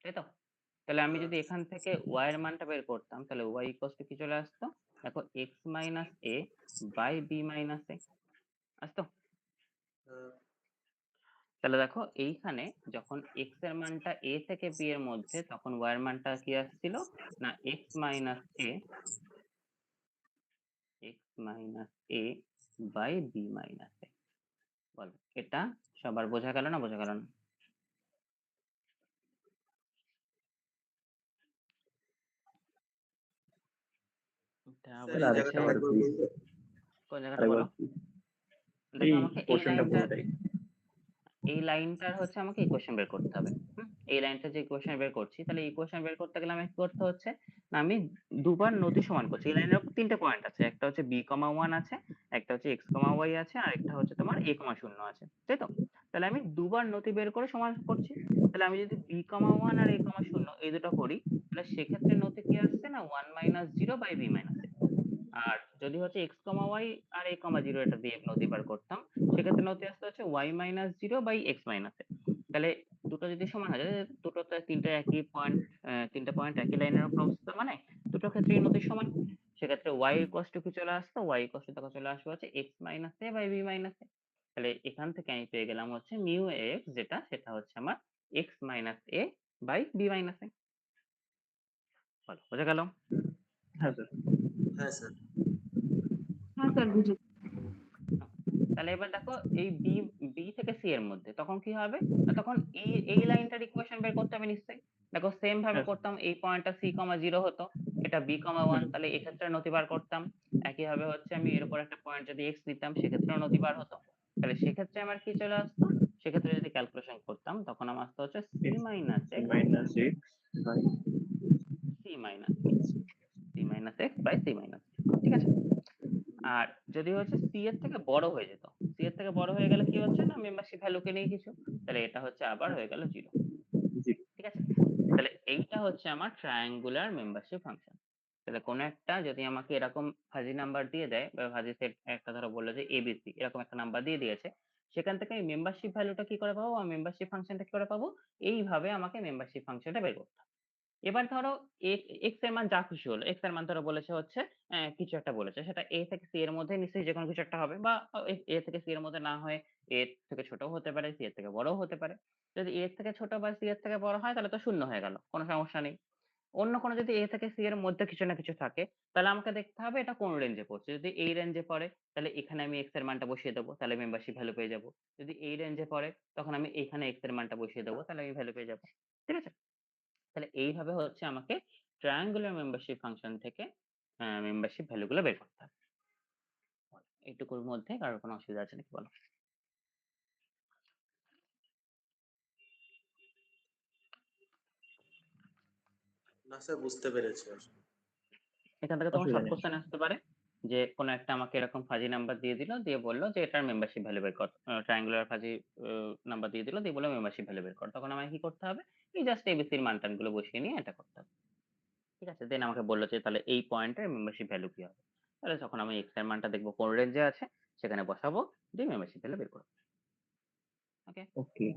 তাই তো? তাহলে আমি যদি এখান থেকে ওয়াই এর মানটা বের করতাম তাহলে ওয়াই ইকুয়ালস টু কি চলে আসতো? দেখো X minus A by B minus A আসতো। তাহলে দেখো এইখানে যখন x এর মানটা a থেকে b এর মধ্যে তখন y এর মানটা কি আসছিল? না x minus a by b minus a। বলো এটা সবার বোঝা গেল না বোঝা গেল না? এটা
স্যার
স্যার
এই
বলছে
জায়গাটা
আরেকটা বার
আরেকবার
প্লিজ
বলবেন?
কোন জায়গাটা
আরেকবার
বলো?
please। এই
দেখো আমাকে
পোর্শনটা পুরোটাই
এই লাইনটার হচ্ছে আমাকে ইকুয়েশন বের করতে হবে। এই লাইনটা যে ইকুয়েশন বের করছি তাহলে ইকুয়েশন বের করতে গেলে আমাকে কি করতে হচ্ছে? না আমি দুবার নতি সমান করছি। এই লাইনের উপর তিনটে পয়েন্ট আছে, একটা হচ্ছে বি কমা ওয়ান আছে, একটা হচ্ছে এক্স কমা ওয়াই আছে আর একটা হচ্ছে তোমার এ কমা শূন্য আছে, তাই তো? তাহলে আমি দুবার নতি বের করে সমান করছি। তাহলে আমি যদি B comma one R A কমা শূন্য এই দুটো করি তাহলে সেক্ষেত্রে নতি কি আসছে? না one minus zero by B minus A. আর যদি হচ্ছে এক্স কমা ওয়াই আর এ কমা জিরো এটা দিয়ে নতি বার করতাম সেক্ষেত্রে নতি আসতে হচ্ছে Y minus zero by X minus A. তাহলে দুটো যদি সমান হয় তাহলে দুটো তো তিনটে একই পয়েন্ট, তিনটে পয়েন্ট একই লাইনের উপর অবস্থিত মানে দুটো ক্ষেত্রেই নতি সমান। সেক্ষেত্রে ওয়াই ইকুয়ালস টু কি চলে আসতো? ওয়াই ইকুয়ালস টু চলে আসবে হচ্ছে X minus A by B minus A. তাহলে এখান থেকে আমি পেয়ে গেলাম হচ্ছে মিউ এক্স যেটা সেটা হচ্ছে আমার X minus A by B minus A. বলো বোঝা গেল?
হ্যাঁ স্যার
হ্যাঁ স্যার।
হ্যাঁ স্যার বুঝেছি।
তাহলে এবার দেখো এই বি বি থেকে সি এর মধ্যে তখন কি হবে? না তখন এই লাইনটার ইকুয়েশন বের করতে হবে নিশ্চয়ই। দেখো সেম ভাবে
হ্যাঁ
করতাম, এই পয়েন্টটা সি কমা জিরো হতো, এটা বি কমা ওয়ান,
হুম
তাহলে এক্ষেত্রে নতি বার করতাম। একই ভাবে হচ্ছে আমি এর উপর একটা পয়েন্ট যদি এক্স নিতাম সেক্ষেত্রেও নতি বার হতো। তাহলে সেক্ষেত্রে আমার কি চলে আসতো? সেক্ষেত্রে যদি ক্যালকুলেশন করতাম তখন আমার আসতো হচ্ছে c minus
c
x
minus x by
c minus c minus x by c minus, ঠিক আছে? আর যদি হচ্ছে সি এর থেকে বড় হয়ে যেত, সি এর থেকে বড় হয়ে গেলে কি হচ্ছে? না মেম্বারশিপ ভ্যালুকে নেই কিছু, তাহলে এটা হচ্ছে আবার হয়ে গেল জিরো,
জি
ঠিক আছে? তাহলে এইটা হচ্ছে আমার ট্রায়াঙ্গুলার মেম্বারশিপ ফাংশন। তাহলে কোনো একটা যদি আমাকে এরকম ফাজি নাম্বার দিয়ে দেয় বা ফাজি সেট একটা ধরো বললো যে এবিসি এরকম একটা নাম্বার দিয়ে দিয়েছে, সেখান থেকে আমি মেম্বারশিপ ভ্যালুটা কি করে পাবো বা মেম্বারশিপ ফাংশনটা কি করে পাবো? এইভাবে আমাকে মেম্বারশিপ ফাংশনটা বের করতে হবে। এবার ধরো এক্স এর মান যা খুশি হলো, এক্স এর মান ধরো বলেছে হচ্ছে কিছু একটা বলেছে, সেটা এ থেকে সি এর মধ্যে নিশ্চয়ই যে কোনো কিছু একটা হবে, বা এ থেকে সি এর মধ্যে না হয় এ থেকে ছোটও হতে পারে সি এর থেকে বড়ও হতে পারে। যদি এ থেকে ছোট বা সি এর থেকে বড় হয় তাহলে তো শূন্য হয়ে গেল, কোনো সমস্যা নেই। অন্য কোনো যদি A থেকে C এর মধ্যে কিছু না কিছু থাকে, তাহলে আমাকে দেখতে হবে এটা কোন রেঞ্জে পড়ছে। যদি এই রেঞ্জে পড়ে, তাহলে এখানে আমি X এর মানটা বসিয়ে দেবো, তাহলে মেম্বারশিপ ভ্যালু পেয়ে যাবো। যদি এই রেঞ্জে পড়ে, তখন আমি এইখানে X এর মানটা বসিয়ে দেবো, তাহলে আমি ভ্যালু পেয়ে যাবো। ঠিক আছে? তাহলে এইভাবে হচ্ছে আমাকে ট্রায়াঙ্গুলার মেম্বারশিপ ফাংশন থেকে মেম্বারশিপ ভ্যালু গুলো বের করতে হবে। এইটুকুর মধ্যে কারোর কোনো অসুবিধা আছে নাকি বলো?
না স্যার, বুঝতে পেরেছি আসলে।
এখান থেকে তোমার
অসুবিধা
শর্ট
নেই।
কোশ্চেন আসতে পারে যে কোনো একটা আমাকে এরকম ফাজি নাম্বার দিয়ে দিল, দিয়ে বললো যে এটার মেম্বারশিপ ভ্যালু বের কর। ট্রায়াঙ্গুলার ফাজি নাম্বার দিয়ে দিল, দিয়ে বললো মেম্বারশিপ ভ্যালু বের কর। তখন আমাকে কি করতে হবে? এই জাস্ট এবিসির মান টান গুলো বসিয়ে নিয়ে এটা করতে হবে। ঠিক আছে? দেন আমাকে বললো যে তাহলে এই পয়েন্টের মেম্বারশিপ ভ্যালু কি হবে? তাহলে যখন আমি এক্স এর মানটা দেখবো কোন রেঞ্জে আছে, সেখানে বসাবো, দিয়ে মেম্বারশিপ ভ্যালু বের করবো। ওকে,
ওকে।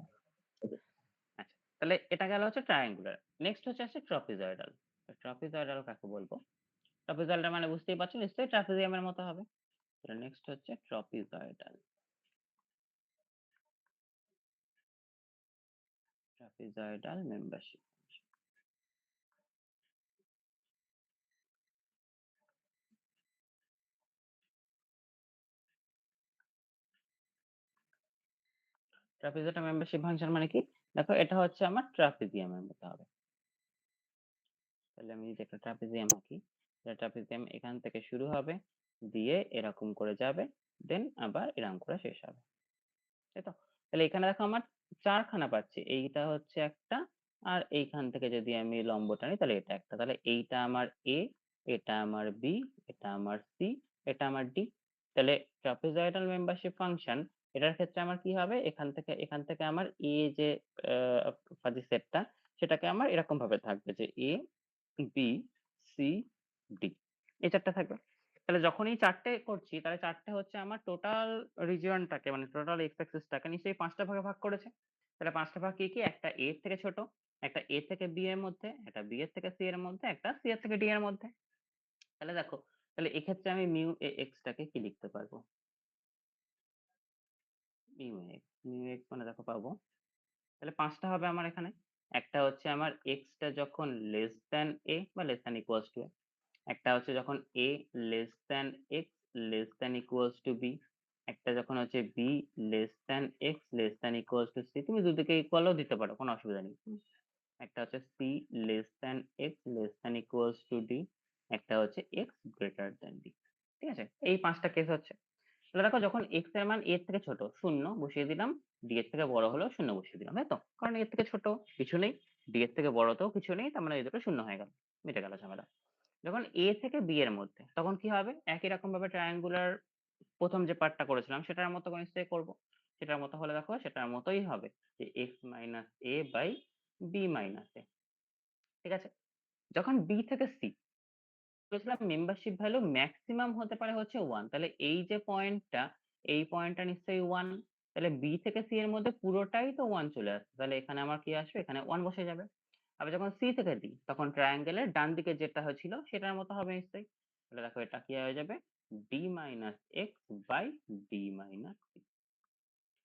আচ্ছা, তাহলে এটা গেল হচ্ছে ট্রায়াঙ্গুলার। নেক্সট হচ্ছে আসছে ট্রপিজয়েডাল। ট্রপিজয়েডাল কাকে বলবো? ট্রপিজয়েডাল মানে বুঝতেই পারছো নিশ্চয়ই ট্রাপিজিয়ামের মতো হবে। তাহলে নেক্সট হচ্ছে trapezoidal. Trapezoidal membership. Trapezoidal membership function মানে কি? দেখো এটা হচ্ছে আমার ট্রাপিজিয়ামের মতো হবে। তাহলে আমি যদি একটা ট্রাপিজিয়াম আঁকি, ট্রাপিজিয়াম এখান থেকে শুরু হবে, দিয়ে এরকম করে যাবে, দেন আবার এরকম করে শেষ হবে। তাই তো? তাহলে এখানে দেখো আমার চারখানা পাচ্ছি। এইটা হচ্ছে একটা, আর এইখান থেকে যদি আমি লম্ব টানি তাহলে এটা একটা। তাহলে এইটা আমার এ, এটা আমার বি, এটা আমার সি, এটা আমার ডি। তাহলে ট্রাপিজয়েডাল মেম্বারশিপ ফাংশন এটার ক্ষেত্রে আমার কি হবে? এখান থেকে আমার এ যে ফাজি সেটটা, সেটাকে আমার এরকম ভাবে থাকবে যে এ, বি, সি, ডি, এই চারটা থাকবে। তাহলে যখন এই চারটে করছি, তাহলে চারটে হচ্ছে আমার টোটাল রিজিয়নটাকে, মানে টোটাল এক্স অ্যাক্সিসটাকে নিশ্চয়ই পাঁচটা ভাগে ভাগ করেছে। তাহলে পাঁচটা ভাগ কি কি? একটা এ থেকে ছোট, একটা এ থেকে বি এর মধ্যে, একটা বি এর থেকে সি এর মধ্যে, একটা সি এর থেকে ডি এর মধ্যে। তাহলে দেখো, তাহলে এক্ষেত্রে আমি মিউ এ এক্স টাকে কি লিখতে পারবো? মিউ এক্স মানে দেখো পাবো, তাহলে পাঁচটা হবে আমার এখানে। একটা হচ্ছে আমার এক্স টা যখন লেস দ্যান এ বা লেস দ্যান ইকুয়ালস টু, একটা হচ্ছে যখন a less than x less than equals to b, একটা যখন হচ্ছে b less than x less than equals to c. তুমি দুদিকে ইকুয়ালও দিতে পারো, কোনো অসুবিধা নেই। একটা হচ্ছে c less than x less than equals two D, একটা হচ্ছে এক্স গ্রেটার দ্যান ডি। ঠিক আছে? এই পাঁচটা কেস হচ্ছে। তাহলে দেখো যখন এক্স এর মান এর থেকে ছোট শূন্য বসিয়ে দিলাম, ডি এর থেকে বড় হলেও শূন্য বসিয়ে দিলাম, তাই তো? কারণ এর থেকে ছোট কিছু নেই, ডি এর থেকে বড়তেও কিছু নেই, তার মানে এই দুটো শূন্য হয়ে গেল, মিটে গেল ঝামেলা। যখন এ থেকে বি এর মধ্যে, তখন কি হবে? একই রকম ভাবে ট্রায়াঙ্গুলার প্রথম যে পার্টটা করেছিলাম সেটার মতো নিশ্চয়ই করব। সেটার মতো হলে দেখো সেটার মতোই হবে যে X minus A by B minus A. ঠিক আছে? যখন বি থেকে সি বলেছিলাম মেম্বারশিপ ভ্যালু ম্যাক্সিমাম হতে পারে হচ্ছে 1, তাহলে এই যে পয়েন্টটা, এই পয়েন্টটা নিশ্চয়ই 1। তাহলে বি থেকে সি এর মধ্যে পুরোটাই তো 1 চলে আসছে, তাহলে এখানে আমার কি আসবে? এখানে 1 বসে যাবে। আবার যখন সি থেকে ডি, তখন ট্রায়াঙ্গেলের ডান দিকে যেটা হয়েছিল সেটার মতো হবে নিশ্চয়ই। তাহলে দেখো এটা কি হয়ে যাবে? D minus x by d minus c.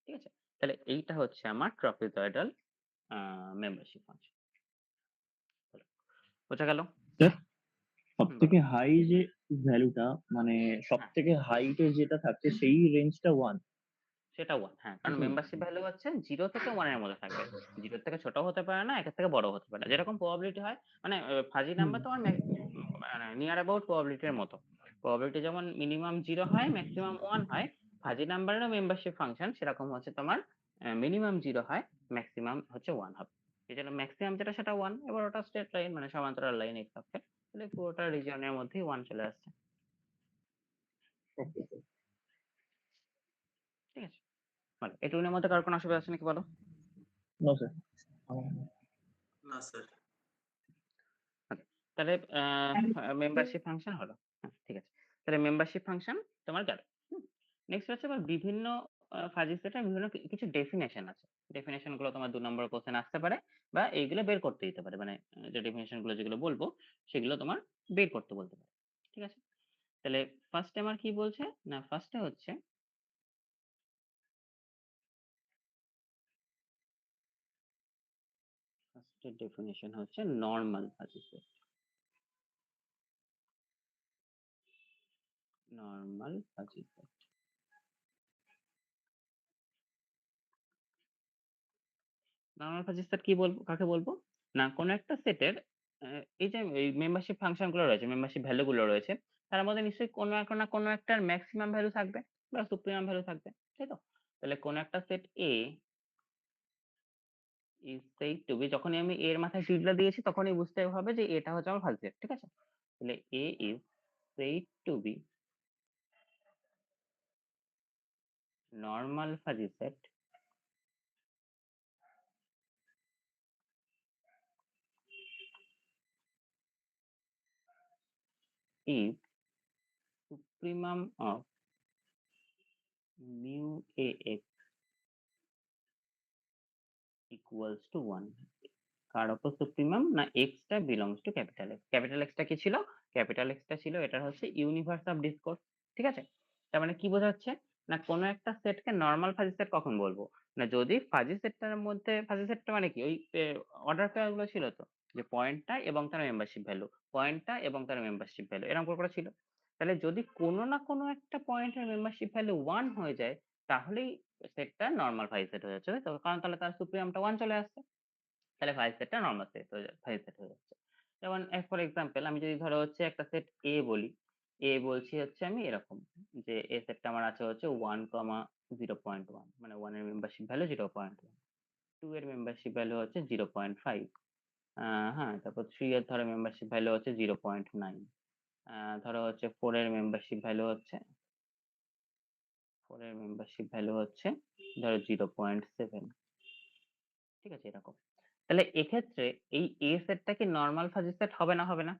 ঠিক আছে? তাহলে এইটা হচ্ছে আমার ট্রাপিজয়েডাল মেম্বারশিপ ফাংশন। বোঝা গেল?
স্যার, সব
বলো।
থেকে হাই যে ভ্যালুটা, মানে সব
হ্যাঁ,
থেকে হাইটে যেটা থাকছে সেই রেঞ্জটা 1।
সেটা 1, হ্যাঁ, কারণ মেম্বারশিপ ভ্যালু হচ্ছে 0 থেকে 1 এর মধ্যে থাকবে। 0 থেকে ছোট হতে পারে না, 1 এর থেকে বড় হতে পারে না। যেরকম প্রবাবিলিটি হয়, মানে ফাজি নাম্বার তোমার মানে নিয়ার অ্যাবাউট প্রবাবিলিটির মতো। প্রবাবিলিটি যেমন মিনিমাম 0 হয়, ম্যাক্সিমাম 1 হয়, ফাজি নাম্বারেরও মেম্বারশিপ ফাংশন সেরকম হচ্ছে তোমার মিনিমাম 0 হয়, ম্যাক্সিমাম হচ্ছে 1 হবে। এই জন্য ম্যাক্সিমাম যেটা সেটা 1, এবার ওটা স্ট্রেট লাইন মানে সমান্তরাল লাইন এক্স অক্ষের, তাহলে পুরোটা রিজিয়নের মধ্যেই 1 চলে আসছে। ঠিক আছে? মানে এটুকুনের মধ্যে কারোর কোনো অসুবিধা আছে নাকি বলো?
No sir.
না স্যার।
Okay, তাহলে মেম্বারশিপ ফাংশন হলো। হ্যাঁ, ঠিক আছে। তাহলে মেম্বারশিপ ফাংশন তোমার গেল। নেক্সট হচ্ছে আবার বিভিন্ন ফাজি সেটের বিভিন্ন কিছু ডেফিনেশন আছে। ডেফিনেশন গুলো তোমার 2 নম্বর কোশ্চেন আসতে পারে, বা এইগুলো বের করতে দিতে পারে, মানে যে ডেফিনেশন গুলো যেগুলো বলবো সেগুলো তোমার বের করতে বলতে পারে। ঠিক আছে? তাহলে ফার্স্টে আমার কি বলছে না, ফার্স্টে হচ্ছে ফার্স্টের ডেফিনেশন হচ্ছে normal fuzzy set. Normal fuzzy set. Normal fuzzy set কি বলবো, কাকে বলবো? না কোনো একটা সেটের এই যে এই মেম্বারশিপ ফাংশন গুলো রয়েছে, মেম্বারশিপ ভ্যালু গুলো রয়েছে, তার মধ্যে নিশ্চয়ই কোনো না কোনো একটার ম্যাক্সিমাম ভ্যালু থাকবে বা সুপ্রিমাম ভ্যালু থাকবে, তাই তো? তাহলে কোন একটা set A is said to be, যখনই আমি A এর মাথায় টিল্ডা দিয়েছি তখনই বুঝতে হবে যে এটা হচ্ছে আমার ফাজি সেট, ঠিক আছে? তাহলে A is said to be normal fuzzy set if supremum of mu ax equals to 1. কার উপর সুপ্রিমাম? না x টা belongs to capital X। Capital X টা কি ছিল? ক্যাপিটাল X টা ছিল এটা হচ্ছে ইউনিভার্স অফ ডিসকোর্স, ঠিক আছে? তার মানে কি বোঝাচ্ছে? না কোনো একটা সেটকে নরমাল ফাজি সেট কখন বলবো? না যদি ফাজি সেটটার মধ্যে, ফাজি সেটটা মানে কি ওই অর্ডার পেয়ার গুলো ছিল তো, যে পয়েন্টটা এবং তার মেম্বারশিপ ভ্যালু, পয়েন্টটা এবং তার মেম্বারশিপ ভ্যালু এরকম করে ছিল। তাহলে যদি কোনো না কোনো একটা পয়েন্টের মেম্বারশিপ ভ্যালু 1 হয়ে যায় তাহলেই সেটটা নরমাল ফাজি সেট হয়ে যাচ্ছে, তাই তো? কারণ তাহলে তার সুপ্রিমামটা 1 চলে আসছে। তাহলে ফাইভ সেটটা নরমাল সেট হয়ে যাচ্ছে, ফাইভ সেট হয়ে যাচ্ছে। যেমন ফর এক্সাম্পল আমি যদি ধরো হচ্ছে একটা সেট এ বলি, এ বলছি হচ্ছে আমি এরকম যে এ সেটটা আমার আছে হচ্ছে 1,0.1, মানে 1 এর মেম্বারশিপ ভ্যালু 0.1, 2 এর মেম্বারশিপ ভ্যালু হচ্ছে 0.5, হ্যাঁ, তারপর 3 এর ধরো মেম্বারশিপ ভ্যালু হচ্ছে 0.9, ধরো হচ্ছে 4 এর মেম্বারশিপ ভ্যালু হচ্ছে, 4 এর মেম্বারশিপ ভ্যালু হচ্ছে ধরো 0.7, ঠিক আছে? এরকম। তাহলে এক্ষেত্রে এই এ সেটটা কি নরমাল ফাজি সেট হবে না, হবে না?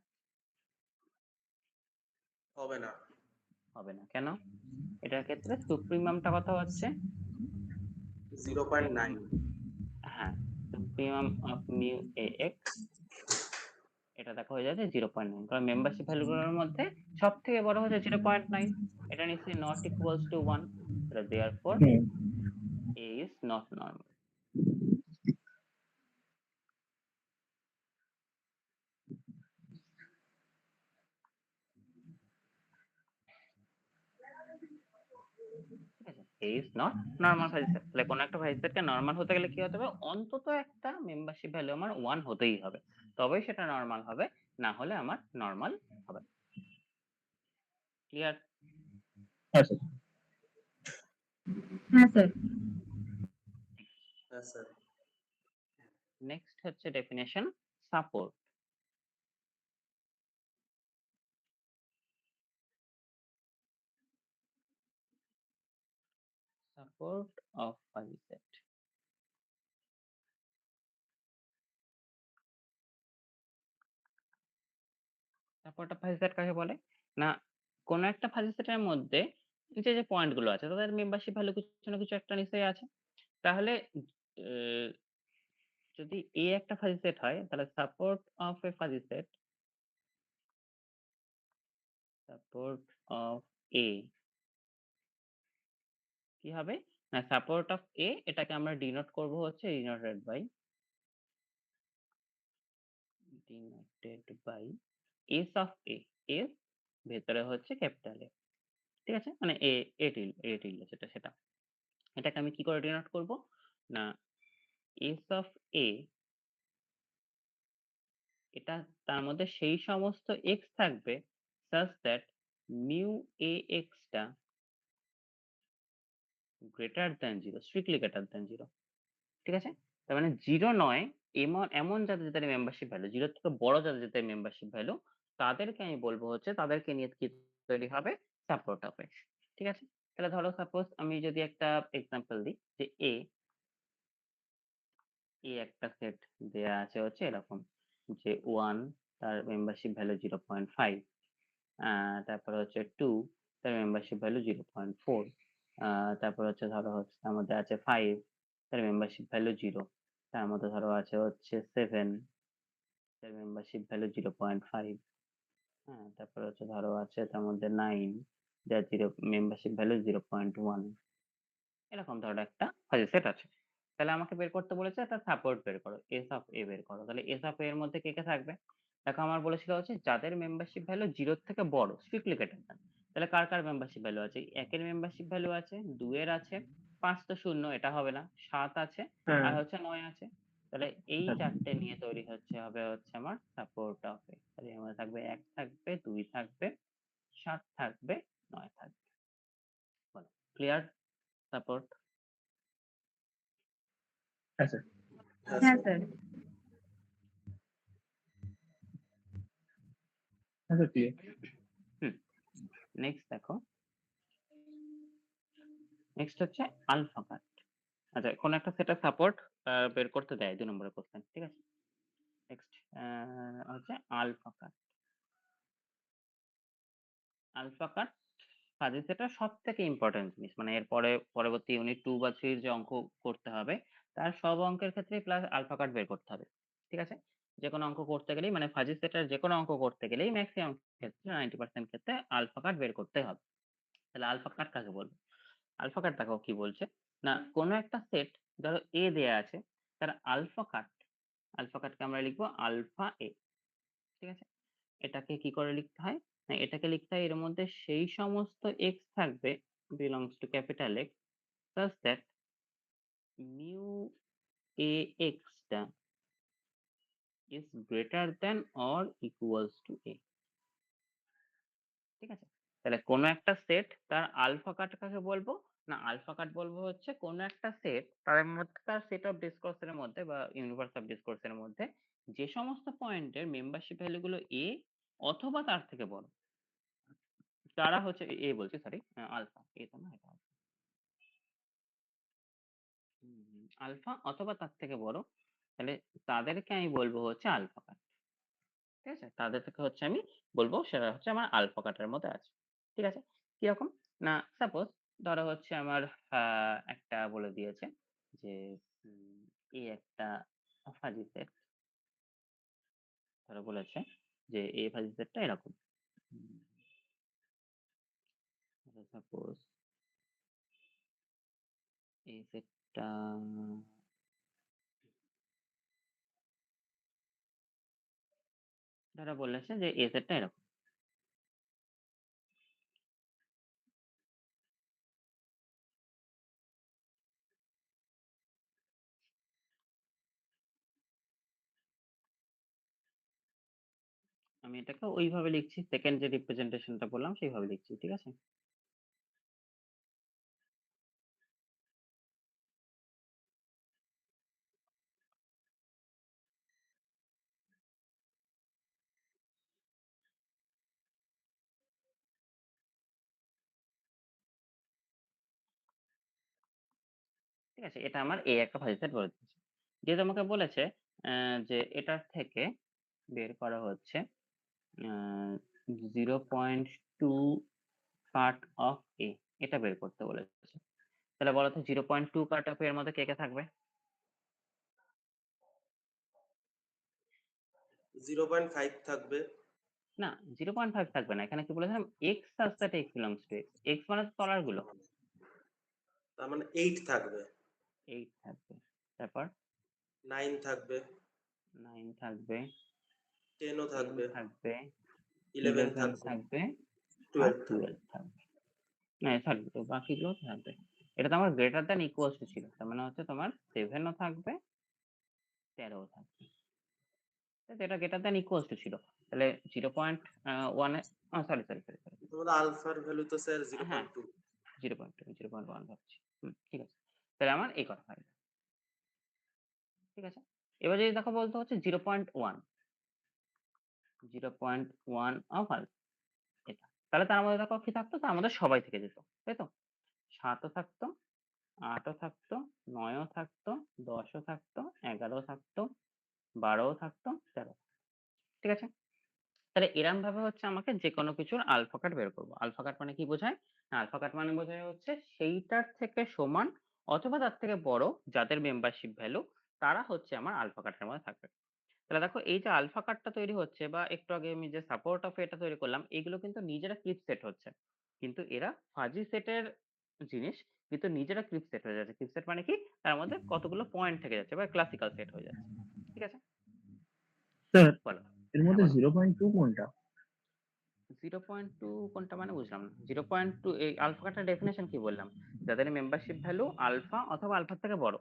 হবে না।
হবে না কেন? এটার ক্ষেত্রে সুপ্রিমামটা কত হচ্ছে?
0.9।
হ্যাঁ, supremum of mu A x, এটা দেখো হয়ে যাচ্ছে 0.9, কারণ মেম্বারশিপ ভ্যালুগুলোর মধ্যে সব থেকে বড় হচ্ছে 0.9, এটা নিশ্চয়ই not equals to 1, therefore
hmm.
A is not normal. ঠিক আছে, A is not normal fuzzy set. তাহলে কোনো একটা ফাইভ সেটকে নরমাল হতে গেলে কি হতে হবে? অন্তত একটা মেম্বারশিপ ভ্যালু আমার 1 হতেই হবে, তবেই সেটা নরমাল হবে, না হলে আমার নরমাল হবে। ক্লিয়ার?
হ্যাঁ স্যার।
হ্যাঁ স্যার।
হ্যাঁ স্যার।
নেক্সট হচ্ছে definition support. Support of fuzzy set. Support of fuzzy set কাকে বলে? না কোন একটা ফাজি সেটের মধ্যে যে পয়েন্ট গুলো আছে তাদের মেম্বারশিপ ভ্যালু কিছু না কিছু একটা নিশ্চয়ই আছে। তাহলে যদি এ একটা ফাজি সেট হয় তাহলে support of A fuzzy set, support of A কি হবে? না সাপোর্ট অফ এ এটাকে আমরা ডিনোট করব হচ্ছে denoted by S of A. S ভেতরে হচ্ছে ক্যাপিটাল এ, ঠিক আছে? মানে এ টিল্ড যেটা সেটা, এটাকে আমি কি করে ডিনোট করব? না এস অফ এ, এটা তার মধ্যে সেই সমস্ত এক্স থাকবে such that mu A X টা greater than 0, strictly greater than 0, ঠিক আছে? তার মানে 0 নয়, এমন এমন যাদের মেম্বারশিপ ভ্যালু 0 এর থেকে বড় যাদের মেম্বারশিপ ভ্যালু, তাদেরকে আমি বলবো হচ্ছে তাদেরকে নিয়ে কি তৈরি হবে? সাপোর্ট হবে, ঠিক আছে? তাহলে ধরো সাপোজ আমি যদি একটা এক্সাম্পল দিই যে একটা সেট দেয়া আছে হচ্ছে এরকম যে 1 তার মেম্বারশিপ ভ্যালু 0.5, তারপরে হচ্ছে 2 তার মেম্বারশিপ ভ্যালু 0.4, তারপর হচ্ছে ধরো হচ্ছে তার মধ্যে আছে 5 তার মেম্বারশিপ ভ্যালু 0, তার মধ্যে ধরো আছে হচ্ছে 7 তার মেম্বারশিপ ভ্যালু 0.5, হ্যাঁ, তারপর হচ্ছে ধরো আছে তার মধ্যে 9 যার মেম্বারশিপ ভ্যালু 0.1, এরকম ধরো একটা ফাজি সেট আছে। তাহলে আমাকে বের করতে বলেছে একটা সাপোর্ট বের করো, এস অফ এ বের করো। তাহলে এস অফ এ এর মধ্যে কে কে থাকবে? দেখো আমার বলেছিল হচ্ছে যাদের মেম্বারশিপ ভ্যালু 0 থেকে বড়, স্ট্রিক্টলি গ্রেটার দ্যান, তাহলে কার কার মেম্বারশিপ ভ্যালু আছে? 1 এর মেম্বারশিপ ভ্যালু আছে, 2 এর আছে, 5 তো শূন্য, এটা হবে না, 7 আছে,
হ্যাঁ
আর হচ্ছে 9 আছে। তাহলে এই
আচ্ছা।
চারটে নিয়ে তৈরি হবে হচ্ছে আমার সাপোর্ট অফ এ। তাহলে আমার থাকবে 1 থাকবে, 2 থাকবে, 7 থাকবে, 9 থাকবে। বলো, ক্লিয়ার সাপোর্ট?
হ্যাঁ স্যার।
হ্যাঁ
হ্যাঁ
স্যার।
স্যার।
হ্যাঁ স্যার ক্লিয়ার।
নেক্সট দেখো, নেক্সট হচ্ছে আলফা কাট। আচ্ছা, কোন একটা সেটের সাপোর্ট বের করতে দেয় 2 নম্বরের কোশ্চেন, ঠিক আছে? নেক্সট হচ্ছে alpha cut. Alpha cut fuzzy সেটের সবথেকে ইম্পর্টেন্ট জিনিস, মানে এর পরবর্তী ইউনিট 2 বা 3 যে অঙ্ক করতে হবে তার সব অঙ্কের ক্ষেত্রেই প্লাস আলফা কাট বের করতে হবে, ঠিক আছে? যে কোনো অঙ্ক করতে গেলেই, মানে ফাজি সেটের যে কোনো অঙ্ক করতে গেলেই ম্যাক্সিমাম ক্ষেত্রে 90% ক্ষেত্রে আলফা কাট বের করতে হবে। তাহলে আলফা কাট কাকে বলবো? আলফা কাট দেখো কি বলছে, না কোনো একটা সেট ধরো এ দেয়া আছে, তার আলফা কাটকে আমরা লিখবো আলফা এ, ঠিক আছে? এটাকে কি করে লিখতে হয়? না, এটাকে লিখতে হয় এর মধ্যে সেই সমস্ত এক্স থাকবে belongs to capital X such that mu ax টা is greater than or equals to a, ঠিক আছে? তাহলে কোনো একটা সেট তার আলফা কাট কাকে বলবো? না, আলফা কাট বলবো হচ্ছে কোনো একটা সেট তার মধ্যে, তার সেট অফ ডিসকোর্স এর মধ্যে বা ইউনিভার্স অফ ডিসকোর্স এর মধ্যে যে সমস্ত পয়েন্টের মেম্বারশিপ ভ্যালু গুলো এ অথবা তার থেকে বড়, তারা হচ্ছে এ বলছি, সরি, আলফা, এ তো না, এটা আলফা অথবা তার থেকে বড়, তাহলে তাদেরকে আমি বলবো হচ্ছে আলফা কাট, ঠিক আছে? তাদের থেকে হচ্ছে আমি বলবো সেটা হচ্ছে আমার আলফা কাটের মধ্যে আছে, ঠিক আছে? কিরকম? না, সাপোজ ধরো হচ্ছে আমার একটা বলে দিয়েছে যে এই একটা ফাজি সেট, ধরো বলেছে যে এই ফাজি সেটটা এরকম, সাপোজ এই সেটটা ধরো বলেছে যে এই সেটটা এরকম, আমি এটাকে ওইভাবে লিখছি, সেকেন্ড যে রিপ্রেজেন্টেশনটা বললাম সেইভাবে লিখছি, ঠিক আছে? ঠিক আছে, এটা আমার এই একটা ফাজি সেট বলে দিয়েছে। যেহেতু আমাকে বলেছে যে এটার থেকে বের করা হচ্ছে 0.2 পার্ট অফ এ, এটা বের করতে বলেছে। তাহলে বলো তো 0.2 পার্ট অফ এর মধ্যে কে কে থাকবে?
0.5 থাকবে।
না, 0.5 থাকবে না, এখানে কি বলেছিলাম x such that x belongs to x, x মানে তো তলার গুলো,
তার মানে 8 থাকবে,
8 থাকবে, তারপর
9 থাকবে,
9 থাকবে,
10 ও
10
থাকবে,
থাকবে,
11
11
থাকবে,
থাকবে, আর
12 থাকবে।
12 থাকবে। না সরি, তো বাকিগুলো থাকবে। এটা তো আমার গ্রেটার দ্যান ইকুয়ালস টু ছিল, তার মানে হচ্ছে তোমার 7 ও থাকবে, 13 ও থাকবে। তো এটা গ্রেটার দ্যান ইকুয়ালস টু ছিল, তাহলে 0.1 এ, সরি সরি সরি সরি,
তোমাদের আলফার ভ্যালু তো স্যার
হ্যাঁ
0.2।
0.1 ভাবছি, ঠিক আছে, তাহলে আমার এই কথা হয়, ঠিক আছে? এবার যদি দেখো বলতে হচ্ছে 0.1 অফ আলফা, এটা তাহলে তার মধ্যে দেখো কি থাকতো, তার মধ্যে সবাই থেকে যেত, তাই তো? 7 ও থাকতো, 8 ও থাকতো, 9 ও থাকতো, 10 ও থাকতো, 11 ও থাকতো, 12 ও থাকতো, 13, ঠিক আছে? তাহলে এরম ভাবে হচ্ছে আমাকে যে কোনো কিছুর আলফা কাট বের করবো। আলফা কাট মানে কি বোঝায়? আলফা কাট মানে বোঝায় হচ্ছে সেইটার থেকে সমান অথবা তার থেকে বড় যাদের মেম্বারশিপ ভ্যালু, তারা হচ্ছে আমার আলফা কাটের মধ্যে থাকবে। তাহলে দেখো এই যে আলফা কাটটা তৈরি হচ্ছে বা একটু আগে আমি যে সাপোর্ট অফ এটা তৈরি করলাম, এগুলো কিন্তু নিজেরা ক্লিপ সেট হচ্ছে, কিন্তু এরা ফাজি সেটের জিনিস, কিন্তু নিজেরা ক্লিপ সেট হয়ে যাচ্ছে। ক্লিপ সেট মানে কি, তার মধ্যে কতগুলো পয়েন্ট থেকে যাচ্ছে বা ক্লাসিক্যাল সেট হয়ে যাচ্ছে, ঠিক আছে?
স্যার
বলো।
এর
হ্যাঁ
মধ্যে
বলো।
0.2 কোনটা?
0.2 কোনটা মানে বুঝলাম না। 0.2 এই আলফা কাটার ডেফিনিশন কি বললাম? যাদের মেম্বারশিপ ভ্যালু আলফা অথবা আলফার থেকে বড়।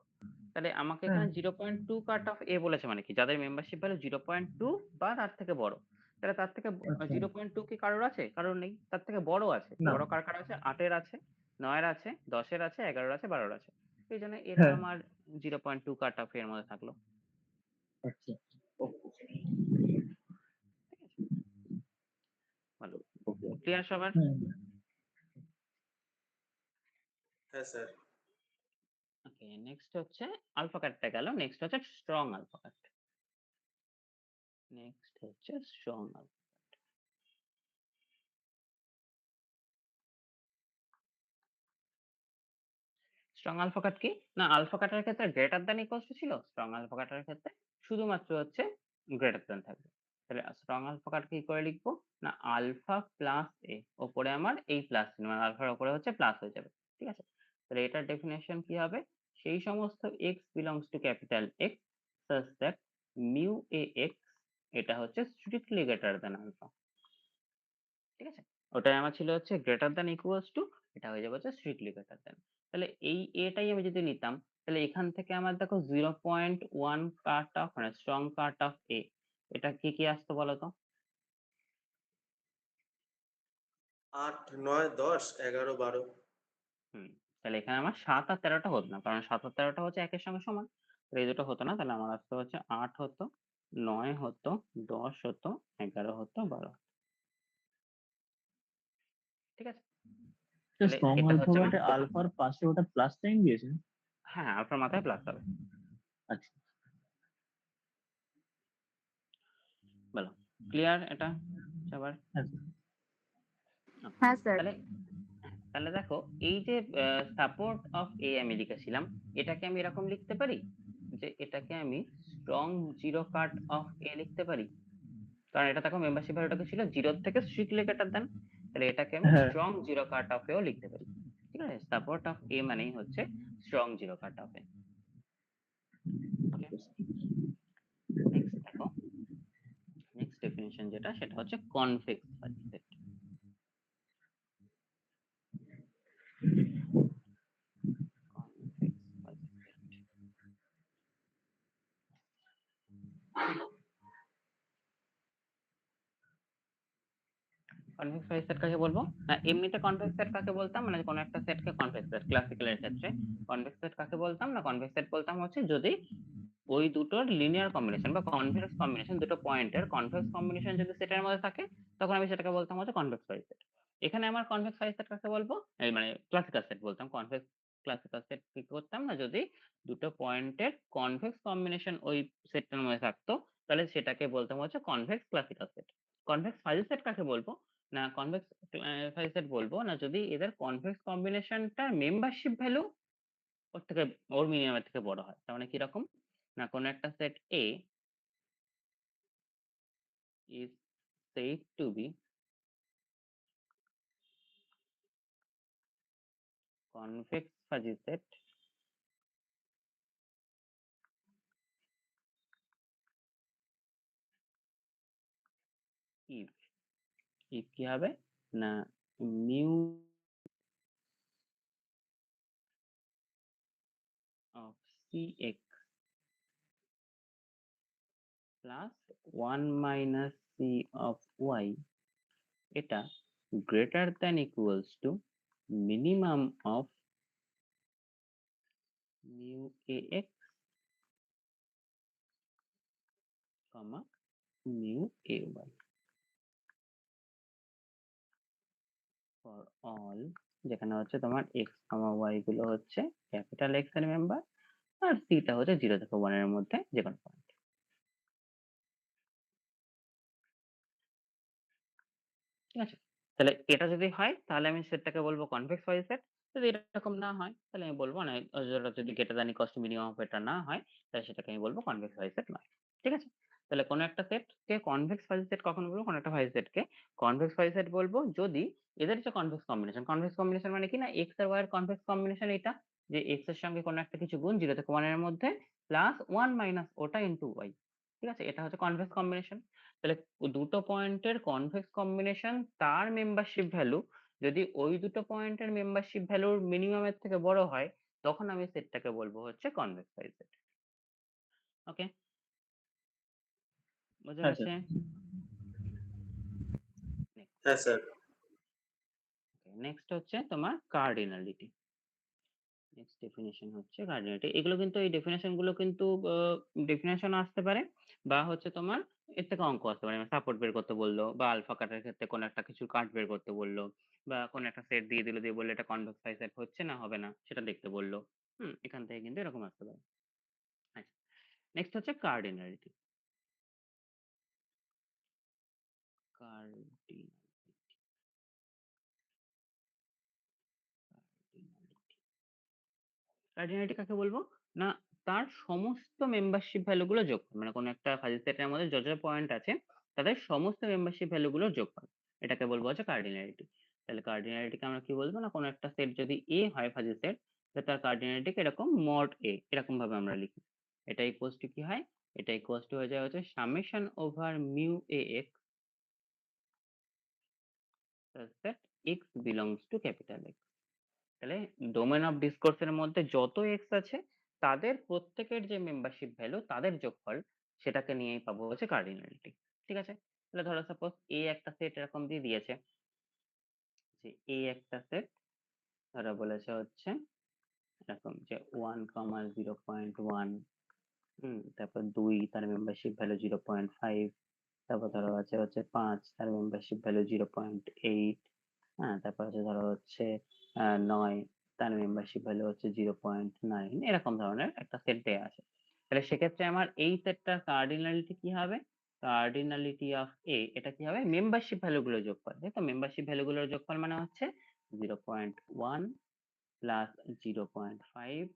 তাহলে আমাকে
হ্যাঁ।
এখানে 0.2 কাট অফ এ বলেছে মানে কি? যাদের মেম্বারশিপ ভ্যালু 0.2 বা তার থেকে বড়। তাহলে তার থেকে
আচ্ছা
0.2 কি কারোর আছে? কারোর নেই। তার থেকে বড় আছে।
না
বড় কার আছে? 8 এর আছে, 9 এর আছে, 10 এর আছে, 11 এর আছে, 12 এর আছে। এই জন্য এরা
হ্যাঁ
আমার 0.2 কাট অফ এর মধ্যে থাকলো।
আচ্ছা ওকে
ঠিক আছে? ভালো।
ওকে
ক্লিয়ার সবার?
হ্যাঁ
হ্যাঁ স্যার।
ওকে, নেক্সট হচ্ছে আলফা কাটটা গেল। নেক্সট হচ্ছে স্ট্রং আলফা কাট। নেক্সট হচ্ছে strong alpha. Strong alpha cut কি? না আলফা কাটার ক্ষেত্রে গ্রেটার দ্যান ইকুয়ালস টু ছিল। স্ট্রং আলফা কাটার ক্ষেত্রে শুধুমাত্র হচ্ছে গ্রেটার দ্যান থাকবে। তাহলে স্ট্রং আলফা কাট কি করে লিখবো? না আলফা প্লাস এ ওপরে আমার এই প্লাস চিহ্ন মানে আলফার উপরে হচ্ছে প্লাস হয়ে যাবে। ঠিক আছে? তাহলে এটার ডেফিনেশন কি হবে? সেই সমস্ত x belongs to capital X such that mu ax এটা হচ্ছে স্ট্রিক্টলি গ্রেটার দ্যান আলফা। ঠিক আছে? ওটাই আমার ছিল হচ্ছে গ্রেটার দ্যান ইকুয়ালস টু, এটা হয়ে যাবে হচ্ছে স্ট্রিক্টলি গ্রেটার দ্যান। তাহলে এই এটাই আমি যদি নিতাম তাহলে এখান থেকে আমার দেখো 0.1 কাট অফ মানে স্ট্রং কাট অফ এ এটা কি আসতো বলো তো?
8, 9, 10, 11, 12।
হুম, তাহলে এখানে আমার 7 আর 13টা হতো না কারণ 7 আর 13টা হচ্ছে একের সঙ্গে সমান। তাহলে এই দুটো হতো না, তাহলে আমার আসতে হচ্ছে 8 হতো, 9 হতো, 10 হতো, 11 হতো, 12। ঠিক আছে? তাহলে
স্ট্রং
এটা হচ্ছে আমার
আলফাবেটে আলফার পাশে ওটা প্লাস সাইন দিয়েছে
হ্যাঁ আলফার মাথায় প্লাস হবে।
আচ্ছা
বলো ক্লিয়ার এটা সবার?
হ্যাঁ
হ্যাঁ স্যার।
তাহলে তাহলে দেখো এই যে সাপোর্ট অফ এ আমি লিখেছিলাম এটাকে আমি এরকম লিখতে পারি যে এটাকে আমি স্ট্রং জিরো কাট অফ এ লিখতে পারি, কারণ এটা দেখো মেম্বারশিপ ভ্যালুটাকে ছিল 0 থেকে স্ট্রিক্টলি গ্রেটার দেন। তাহলে এটাকে আমি
হ্যাঁ
স্ট্রং জিরো কাট অফ এও লিখতে পারি। ঠিক আছে? সাপোর্ট অফ এ মানেই হচ্ছে স্ট্রং জিরো কাট অফ এ। ওকে, নেক্সট দেখো নেক্সট ডেফিনিশন যেটা সেটা হচ্ছে convex fuzzy set. Convex fuzzy set convex fuzzy set কাকে বলবো? না এমনিতে কনভেক্স সেট কাকে বলতাম মানে কোনো একটা সেটকে কনভেক্স সেট ক্লাসিক্যালের ক্ষেত্রে কনভেক্স সেট কাকে বলতাম? না কনভেক্স সেট বলতাম হচ্ছে যদি ওই দুটোর লিনিয়ার কম্বিনেশন বা কনভেক্স কম্বিনেশন দুটো পয়েন্টের কনভেক্স কম্বিনেশন যদি সেটের মধ্যে থাকে তখন আমি সেটাকে বলতাম হচ্ছে কনভেক্স ফাজি সেট। এখানে আমার কনভেক্স ফাজি সেট কাকে বলবো? এই মানে ক্লাসিক্যাল সেট বলতাম। কনভেক্স ক্লাসিক্যাল সেট কি করতাম না যদি দুটো পয়েন্টের কনভেক্স কম্বিনেশন ওই সেটটার মধ্যে থাকতো তাহলে সেটাকে বলতাম হচ্ছে convex classical set. Convex fuzzy set কাকে বলবো? না কনভেক্স ফাজি সেট বলবো না যদি এদের কনভেক্স কম্বিনেশনটা মেম্বারশিপ ভ্যালু ওর থেকে ওর মিনিমামের থেকে বড় হয়। তার মানে কিরকম? না কোনো একটা set A is said to be convex fuzzy set if কি হবে? না mu of Cx plus 1 minus C of y এটা greater than equals to minimum of mu ax comma mu ay for all যেখানে হচ্ছে তোমার x comma y গুলো হচ্ছে capital X এর মেম্বার আর c টা হচ্ছে 0 থেকে 1 এর মধ্যে যে কোনো পয়েন্ট। ঠিক আছে? তাহলে এটা যদি হয় তাহলে আমি সেটটাকে বলবো কনভেক্স ফাজি সেট। যদি এরকম না হয় তাহলে আমি বলবো না যেটা যদি greater than equals to minimum of এটা না হয় তাহলে সেটাকে আমি বলবো কনভেক্স ফাজি সেট নয়। ঠিক আছে? তাহলে কোনো একটা সেটকে কনভেক্স ফাজি সেট কখন বলবো? কোনো একটা ফাজি সেটকে কনভেক্স ফাজি সেট বলবো যদি এদের যে কনভেক্স কম্বিনেশন মানে কি না x আর y এর কনভেক্স কম্বিনেশন এটা যে x এর সঙ্গে কোনো একটা কিছু গুণ 0 থেকে 1 এর মধ্যে প্লাস 1 মাইনাস ওটা ইনটু y। ঠিক আছে? এটা হচ্ছে কনভেক্স কম্বিনেশন। তাহলে দুটো পয়েন্টের কনভেক্স কম্বিনেশন তার মেম্বারশিপ ভ্যালু যদি ওই দুটো পয়েন্টের মেম্বারশিপ ভ্যালুর মিনিমাম এর থেকে বড় হয়, তখন আমি সেটটাকে বলবো হচ্ছে কনভেক্স সেট। ওকে? বোঝা
হ্যাঁ
গেছে?
স্যার।
হ্যাঁ স্যার।
নেক্সট হচ্ছে তোমার কার্ডিনালিটি। নেক্সট ডেফিনিশন হচ্ছে কার্ডিনালিটি। এগুলো কিন্তু এই ডেফিনিশন গুলো কিন্তু ডেফিনিশন আসতে পারে বা হচ্ছে তোমার এর থেকে অঙ্ক আসতে পারে। সাপোর্ট বের করতে বললো বা আলফা কাটের ক্ষেত্রে কোনো একটা কিছু কাট বের করতে বললো বা কোনো একটা সেট দিয়ে দিল, দিয়ে বললো এটা কনভেক্স সেট হচ্ছে না হবে না সেটা দেখতে বললো। এখান থেকে কিন্তু এরকম আসতে পারে। আচ্ছা, নেক্সট হচ্ছে কার্ডিনালিটি। কার্ডিনালিটি কার্ডিনালিটি কাকে বলবো? না, তার সমস্ত মেম্বারশিপ ভ্যালু গুলো যোগ মানে কোনো একটা ফাজিল সেটের মধ্যে যত পয়েন্ট আছে তাদের সমস্ত মেম্বারশিপ ভ্যালু গুলোর যোগফল, এটাকে বলবো হচ্ছে কার্ডিনালিটি। তাহলে কার্ডিনালিটিকে আমরা কি বলবো? না কোনো একটা সেট যদি এ হয় ফাজিল সেট, তার কার্ডিনালিটিকে এরকম মড এ এরকম ভাবে আমরা লিখি। এটা ইকুয়ালস টু কি হয়? এটা ইকুয়ালস টু হয়ে যায় হচ্ছে summation over mu A x such that x belongs to capital X। তাহলে ডোমেন অফ ডিসকোর্স এর মধ্যে যত এক্স আছে তাদের প্রত্যেকের যে মেম্বারশিপ ভ্যালু তাদের যোগফল, সেটাকে নিয়েই পাবো হচ্ছে কার্ডিনালিটি। ঠিক আছে? তাহলে ধরো সাপোজ এ একটা সেট এরকম দিয়ে দিয়েছে যে এ একটা সেট ধরো বলেছে হচ্ছে এরকম যে 1,0.1, তারপর 2 তার মেম্বারশিপ ভ্যালু 0.5, তারপর ধরো আছে হচ্ছে 5 তার মেম্বারশিপ ভ্যালু 0.8, হ্যাঁ, তারপর হচ্ছে ধরো হচ্ছে 9 তার মেম্বারশিপ ভ্যালু হচ্ছে 0.9, এরকম ধরনের একটা সেট দেয়া আছে। তাহলে সেক্ষেত্রে আমার এই সেটটার কার্ডিনালিটি কি হবে? কার্ডিনালিটি অফ এ এটা কি হবে? মেম্বারশিপ ভ্যালু গুলো যোগফল, তাই তো? মেম্বারশিপ ভ্যালু গুলোর যোগফল মানে হচ্ছে 0.1 প্লাস 0.5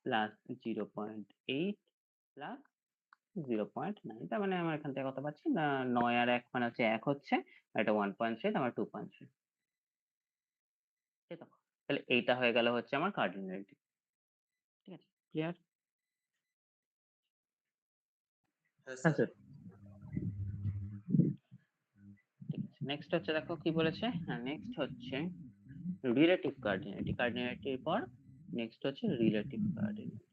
প্লাস 0.8 প্লাস 0.9। তার মানে আমার এখান থেকে কত পাচ্ছি? না 9 আর 1 মানে হচ্ছে 1 হচ্ছে, আর এটা 1.3 আমার 2.3, তাই তো? তাহলে এইটা হয়ে গেল হচ্ছে আমার কার্ডিনালিটি। ঠিক আছে? ক্লিয়ার?
হ্যাঁ
হ্যাঁ
স্যার।
স্যার।
ঠিক আছে, নেক্সট হচ্ছে দেখো কি বলেছে। হ্যাঁ, নেক্সট হচ্ছে রিলেটিভ কার্ডিনালিটি। কার্ডিনালিটির পর নেক্সট হচ্ছে রিলেটিভ কার্ডিনালিটি।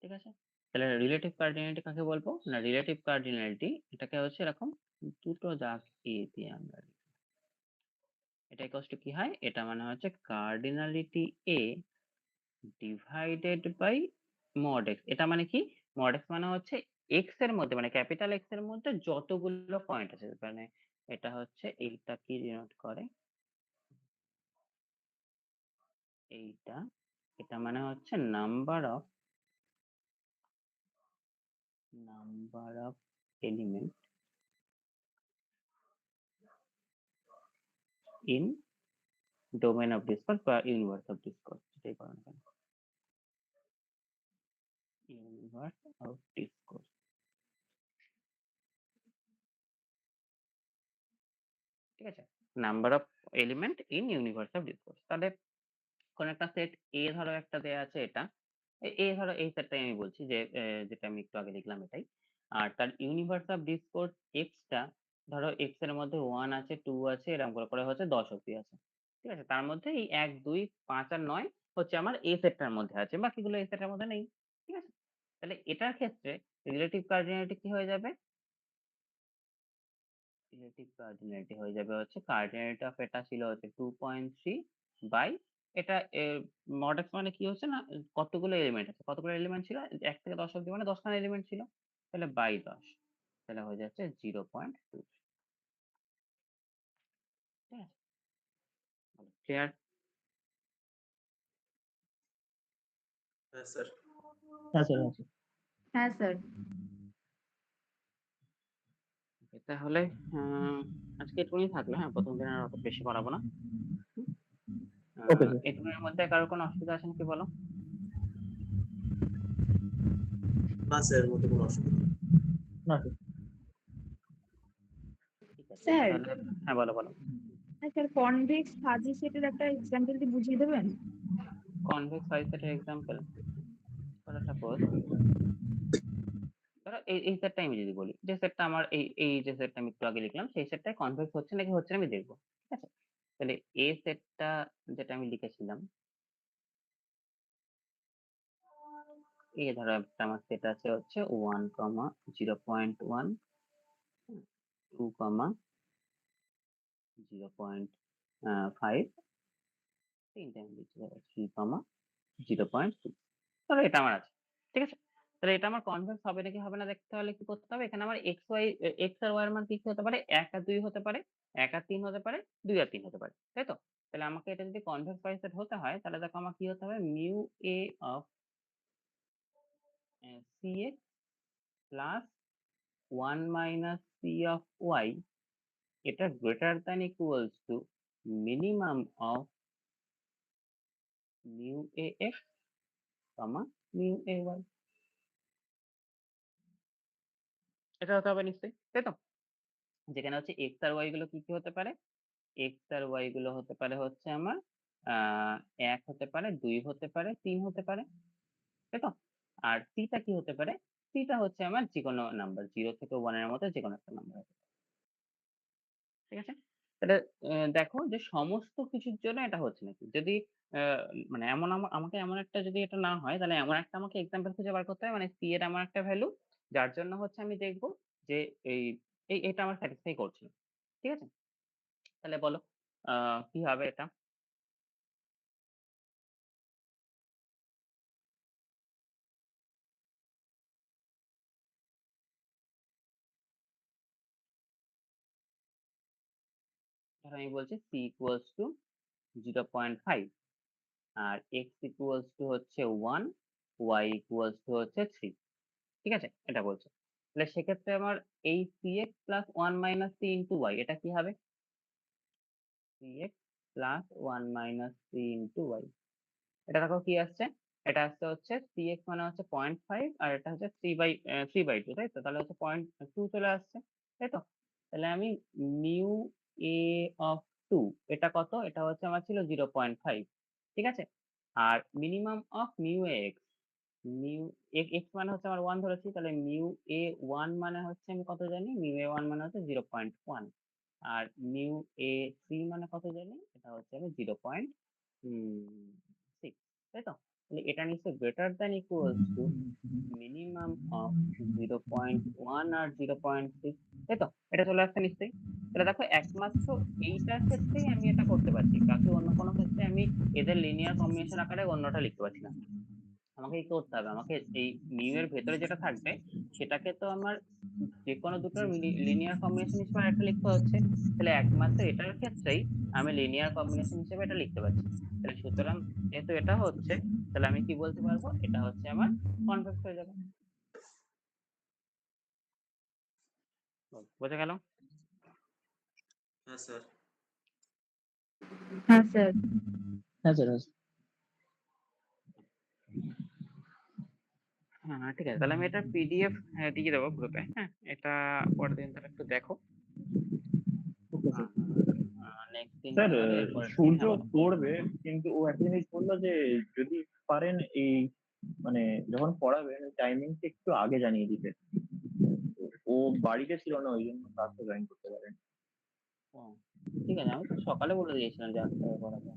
ঠিক আছে? তাহলে রিলেটিভ কার্ডিনালিটি কাকে বলবো? না রিলেটিভ কার্ডিনালিটি এটাকে হচ্ছে এরকম দুটো দাগ এ দিয়ে আমরা লিখি। এটা ইকুয়ালস টু কি হয়? এটা মানে হচ্ছে cardinality A divided by mod X. এটা মানে কি? মড এক্স মানে হচ্ছে এক্স এর মধ্যে মানে ক্যাপিটাল এক্স এর মধ্যে যতগুলো পয়েন্ট আছে, মানে এটা হচ্ছে এইটা কি ডিনোট করে? এইটা এটা মানে হচ্ছে number of element in domain of discourse বা ইউনিভার্স অফ ডিসকোর্স, যেটাই বলো না কেন। Universe of discourse. ঠিক আছে? Number of element in universe of discourse. তাহলে কোন একটা সেট এ ধরো একটা দেয়া আছে, এটা ধরো এই সেটটাই আমি বলছি যে যেটা আমি একটু আগে লিখলাম এটাই। আর তার ইউনিভার্স অফ ডিসকোর্স এক্স টা ধরো এক্স এর মধ্যে 1 আছে 2 আছে এরকম করে করে হচ্ছে 10 অব্দি আছে। ঠিক আছে? তার মধ্যে এই 1 2 5 আর 9 হচ্ছে আমার এ সেটটার মধ্যে আছে, বাকিগুলো এ সেটের মধ্যে নেই। ঠিক আছে? তাহলে এটার ক্ষেত্রে রিলেটিভ কার্ডিনালিটি কি হয়ে যাবে? রিলেটিভ কার্ডিনালিটি হয়ে যাবে হচ্ছে কার্ডিনালিটি অফ এটা ছিল হচ্ছে 2.3 বাই এটা মড এক্স মানে কি হচ্ছে না কতগুলো এলিমেন্ট আছে, কতগুলো এলিমেন্ট ছিল 1 থেকে 10 অব্দি মানে 10 খানা এলিমেন্ট ছিল, তাহলে বাই 10, তাহলে হয়ে যাচ্ছে 0.2। ঠিক আছে? ক্লিয়ার?
হ্যাঁ স্যার।
হ্যাঁ স্যার, হ্যাঁ স্যার।
হ্যাঁ স্যার।
তাহলে আজকে এটুকুই থাকলো। হ্যাঁ, প্রথম দিন আর অত বেশি পড়াবো না।
Okay sir.
এটুকুর মধ্যে কারোর কোনো অসুবিধা আছে নাকি বলো?
না স্যার, এর মধ্যে কোনো অসুবিধা নেই।
না স্যার।
ঠিক আছে,
স্যার।
তাহলে হ্যাঁ বলো বলো।
স্যার কনভেক্স ফাজি সেটের একটা এক্সাম্পল কি বুঝিয়ে দেবেন?
কনভেক্স ফাই সেটের এক্সাম্পল, সাপোজ ধরো এই সেটটা আমি যদি বলি, যে সেটটা আমার এই যে সেটটা আমি একটু আগে লিখলাম, সেই সেটটাই কনভেক্স হচ্ছে নাকি হচ্ছে না আমি দেখবো। ঠিক আছে, তাহলে এ সেটটা যেটা আমি লিখেছিলাম, এই ধরো একটা আমার সেট আছে হচ্ছে 1, 0.1, 2, 0.5, তিনটে আমি লিখছি 3, 0.2। ধরো এটা আমার আছে। ঠিক আছে, তাহলে এটা আমার কনভেক্স হবে নাকি হবে না দেখতে হলে কি করতে হবে, এখানে আমার এক্স আর ওয়াই এর মান কি কি হতে পারে, 1 আর 2 হতে পারে, 1 আর 3 হতে পারে, 2 আর 3 হতে পারে, তাই তো? তাহলে আমাকে এটা যদি কনভেক্স বাই সেট হতে হয়, তাহলে দেখো আমার কি হতে হবে, mu A of C X plus 1 minus C of Y, এটা greater than equals to minimum of mu A X mu A Y. এটা হতে হবে নিশ্চয়ই, তাই তো? যেখানে হচ্ছে এক্স আর ওয়াই গুলো কি কি হতে পারে, এক্স আর ওয়াই গুলো হতে পারে হচ্ছে আমার 1 হতে পারে, 2 হতে পারে, 3 হতে পারে, তাই তো? আর সিটা কি হতে পারে, সিটা হচ্ছে আমার যেকোনো নাম্বার 0 থেকে 1 এর মধ্যে যেকোনো একটা নাম্বার। ঠিক আছে, তাহলে দেখো যে সমস্ত কিছুর জন্য এটা হচ্ছে নাকি, যদি মানে এমন আমাকে এমন একটা যদি এটা না হয়, তাহলে এমন একটা আমাকে এক্সাম্পল খুঁজে বার করতে হবে, মানে সি এর এমন একটা ভ্যালু যার জন্য হচ্ছে আমি দেখবো যে এই এটা আমার স্যাটিসফাই করছে। ঠিক আছে, তাহলে বলো কি হবে এটা? ধরো আমি বলছি সি ইকুয়ালস টু 0.5 আর এক্স ইকুয়ালস টু হচ্ছে 1, ওয়াই ইকুয়ালস টু হচ্ছে 3। ঠিক আছে, এটা বলছে। তাহলে সেক্ষেত্রে আমার এই C X plus 1 minus C into Y, এটা কি হবে, C X plus 1 minus C into Y. এটা দেখো কি আসছে, এটা আসছে হচ্ছে সি এক্স মানে হচ্ছে 0.5 আর এটা হচ্ছে 3/2, তাই তো? তাহলে হচ্ছে 0.2 চলে আসছে, তাই তো? তাহলে আমি মিউ এ অফ 2, এটা কত, এটা হচ্ছে আমার ছিল 0.5। ঠিক আছে, আর minimum of mu A X, mu X মানে হচ্ছে আমার 1 ধরেছি, তাহলে মিউ এ 1 মানে হচ্ছে আমি কত জানি, মিউ এ 1 মানে হচ্ছে 0.1, আর মিউ এ 3 মানে কত জানি, এটা হচ্ছে আমি 0.6, তাই তো? তাহলে এটা নিশ্চয়ই greater than equals to minimum of 0.1 আর 0.6, তাই তো? এটা চলে আসছে নিশ্চয়ই। তাহলে দেখো একমাত্র এইটার ক্ষেত্রেই আমি এটা করতে পারছি, বাকি অন্য কোনো ক্ষেত্রে আমি এদের লিনিয়ার কম্বিনেশন আকারে অন্যটা লিখতে পারছি না। আমাকে কি করতে হবে, আমাকে এই মিউ এর ভেতরে যেটা থাকবে সেটাকে তো আমার যে কোনো দুটোর লিনিয়ার কম্বিনেশন হিসেবে একটা লিখতে হচ্ছে, তাহলে একমাত্র এটার ক্ষেত্রেই আমি লিনিয়ার কম্বিনেশন হিসেবে এটা লিখতে পারছি। তাহলে সুতরাং যেহেতু এটা হচ্ছে, তাহলে আমি কি বলতে পারবো, এটা হচ্ছে আমার কনভেক্স হয়ে যাবে। বোঝা গেল?
হ্যাঁ স্যার।
হ্যাঁ স্যার।
হ্যাঁ স্যার, হ্যাঁ স্যার।
হ্যাঁ ঠিক আছে, তাহলে আমি এটা পিডিএফ দিয়ে দেবো গ্রুপে। হ্যাঁ, এটা পরের দিন তাহলে একটু দেখো।
Okay sir.
নেক্সট দিন
স্যার,
তাহলে এরপরের দিন,
সূর্য
হ্যাঁ বলো।
পড়বে, কিন্তু ও একটা জিনিস বললো যে যদি পারেন এই মানে যখন পড়াবেন টাইমিংটা একটু আগে জানিয়ে দিতে। ও বাড়িতে ছিল না, ওই জন্য ক্লাসে জয়েন করতে পারেন।
ও, ঠিক আছে, আমি তো সকালে বলে দিয়েছিলাম যে 8টায় পড়াবো।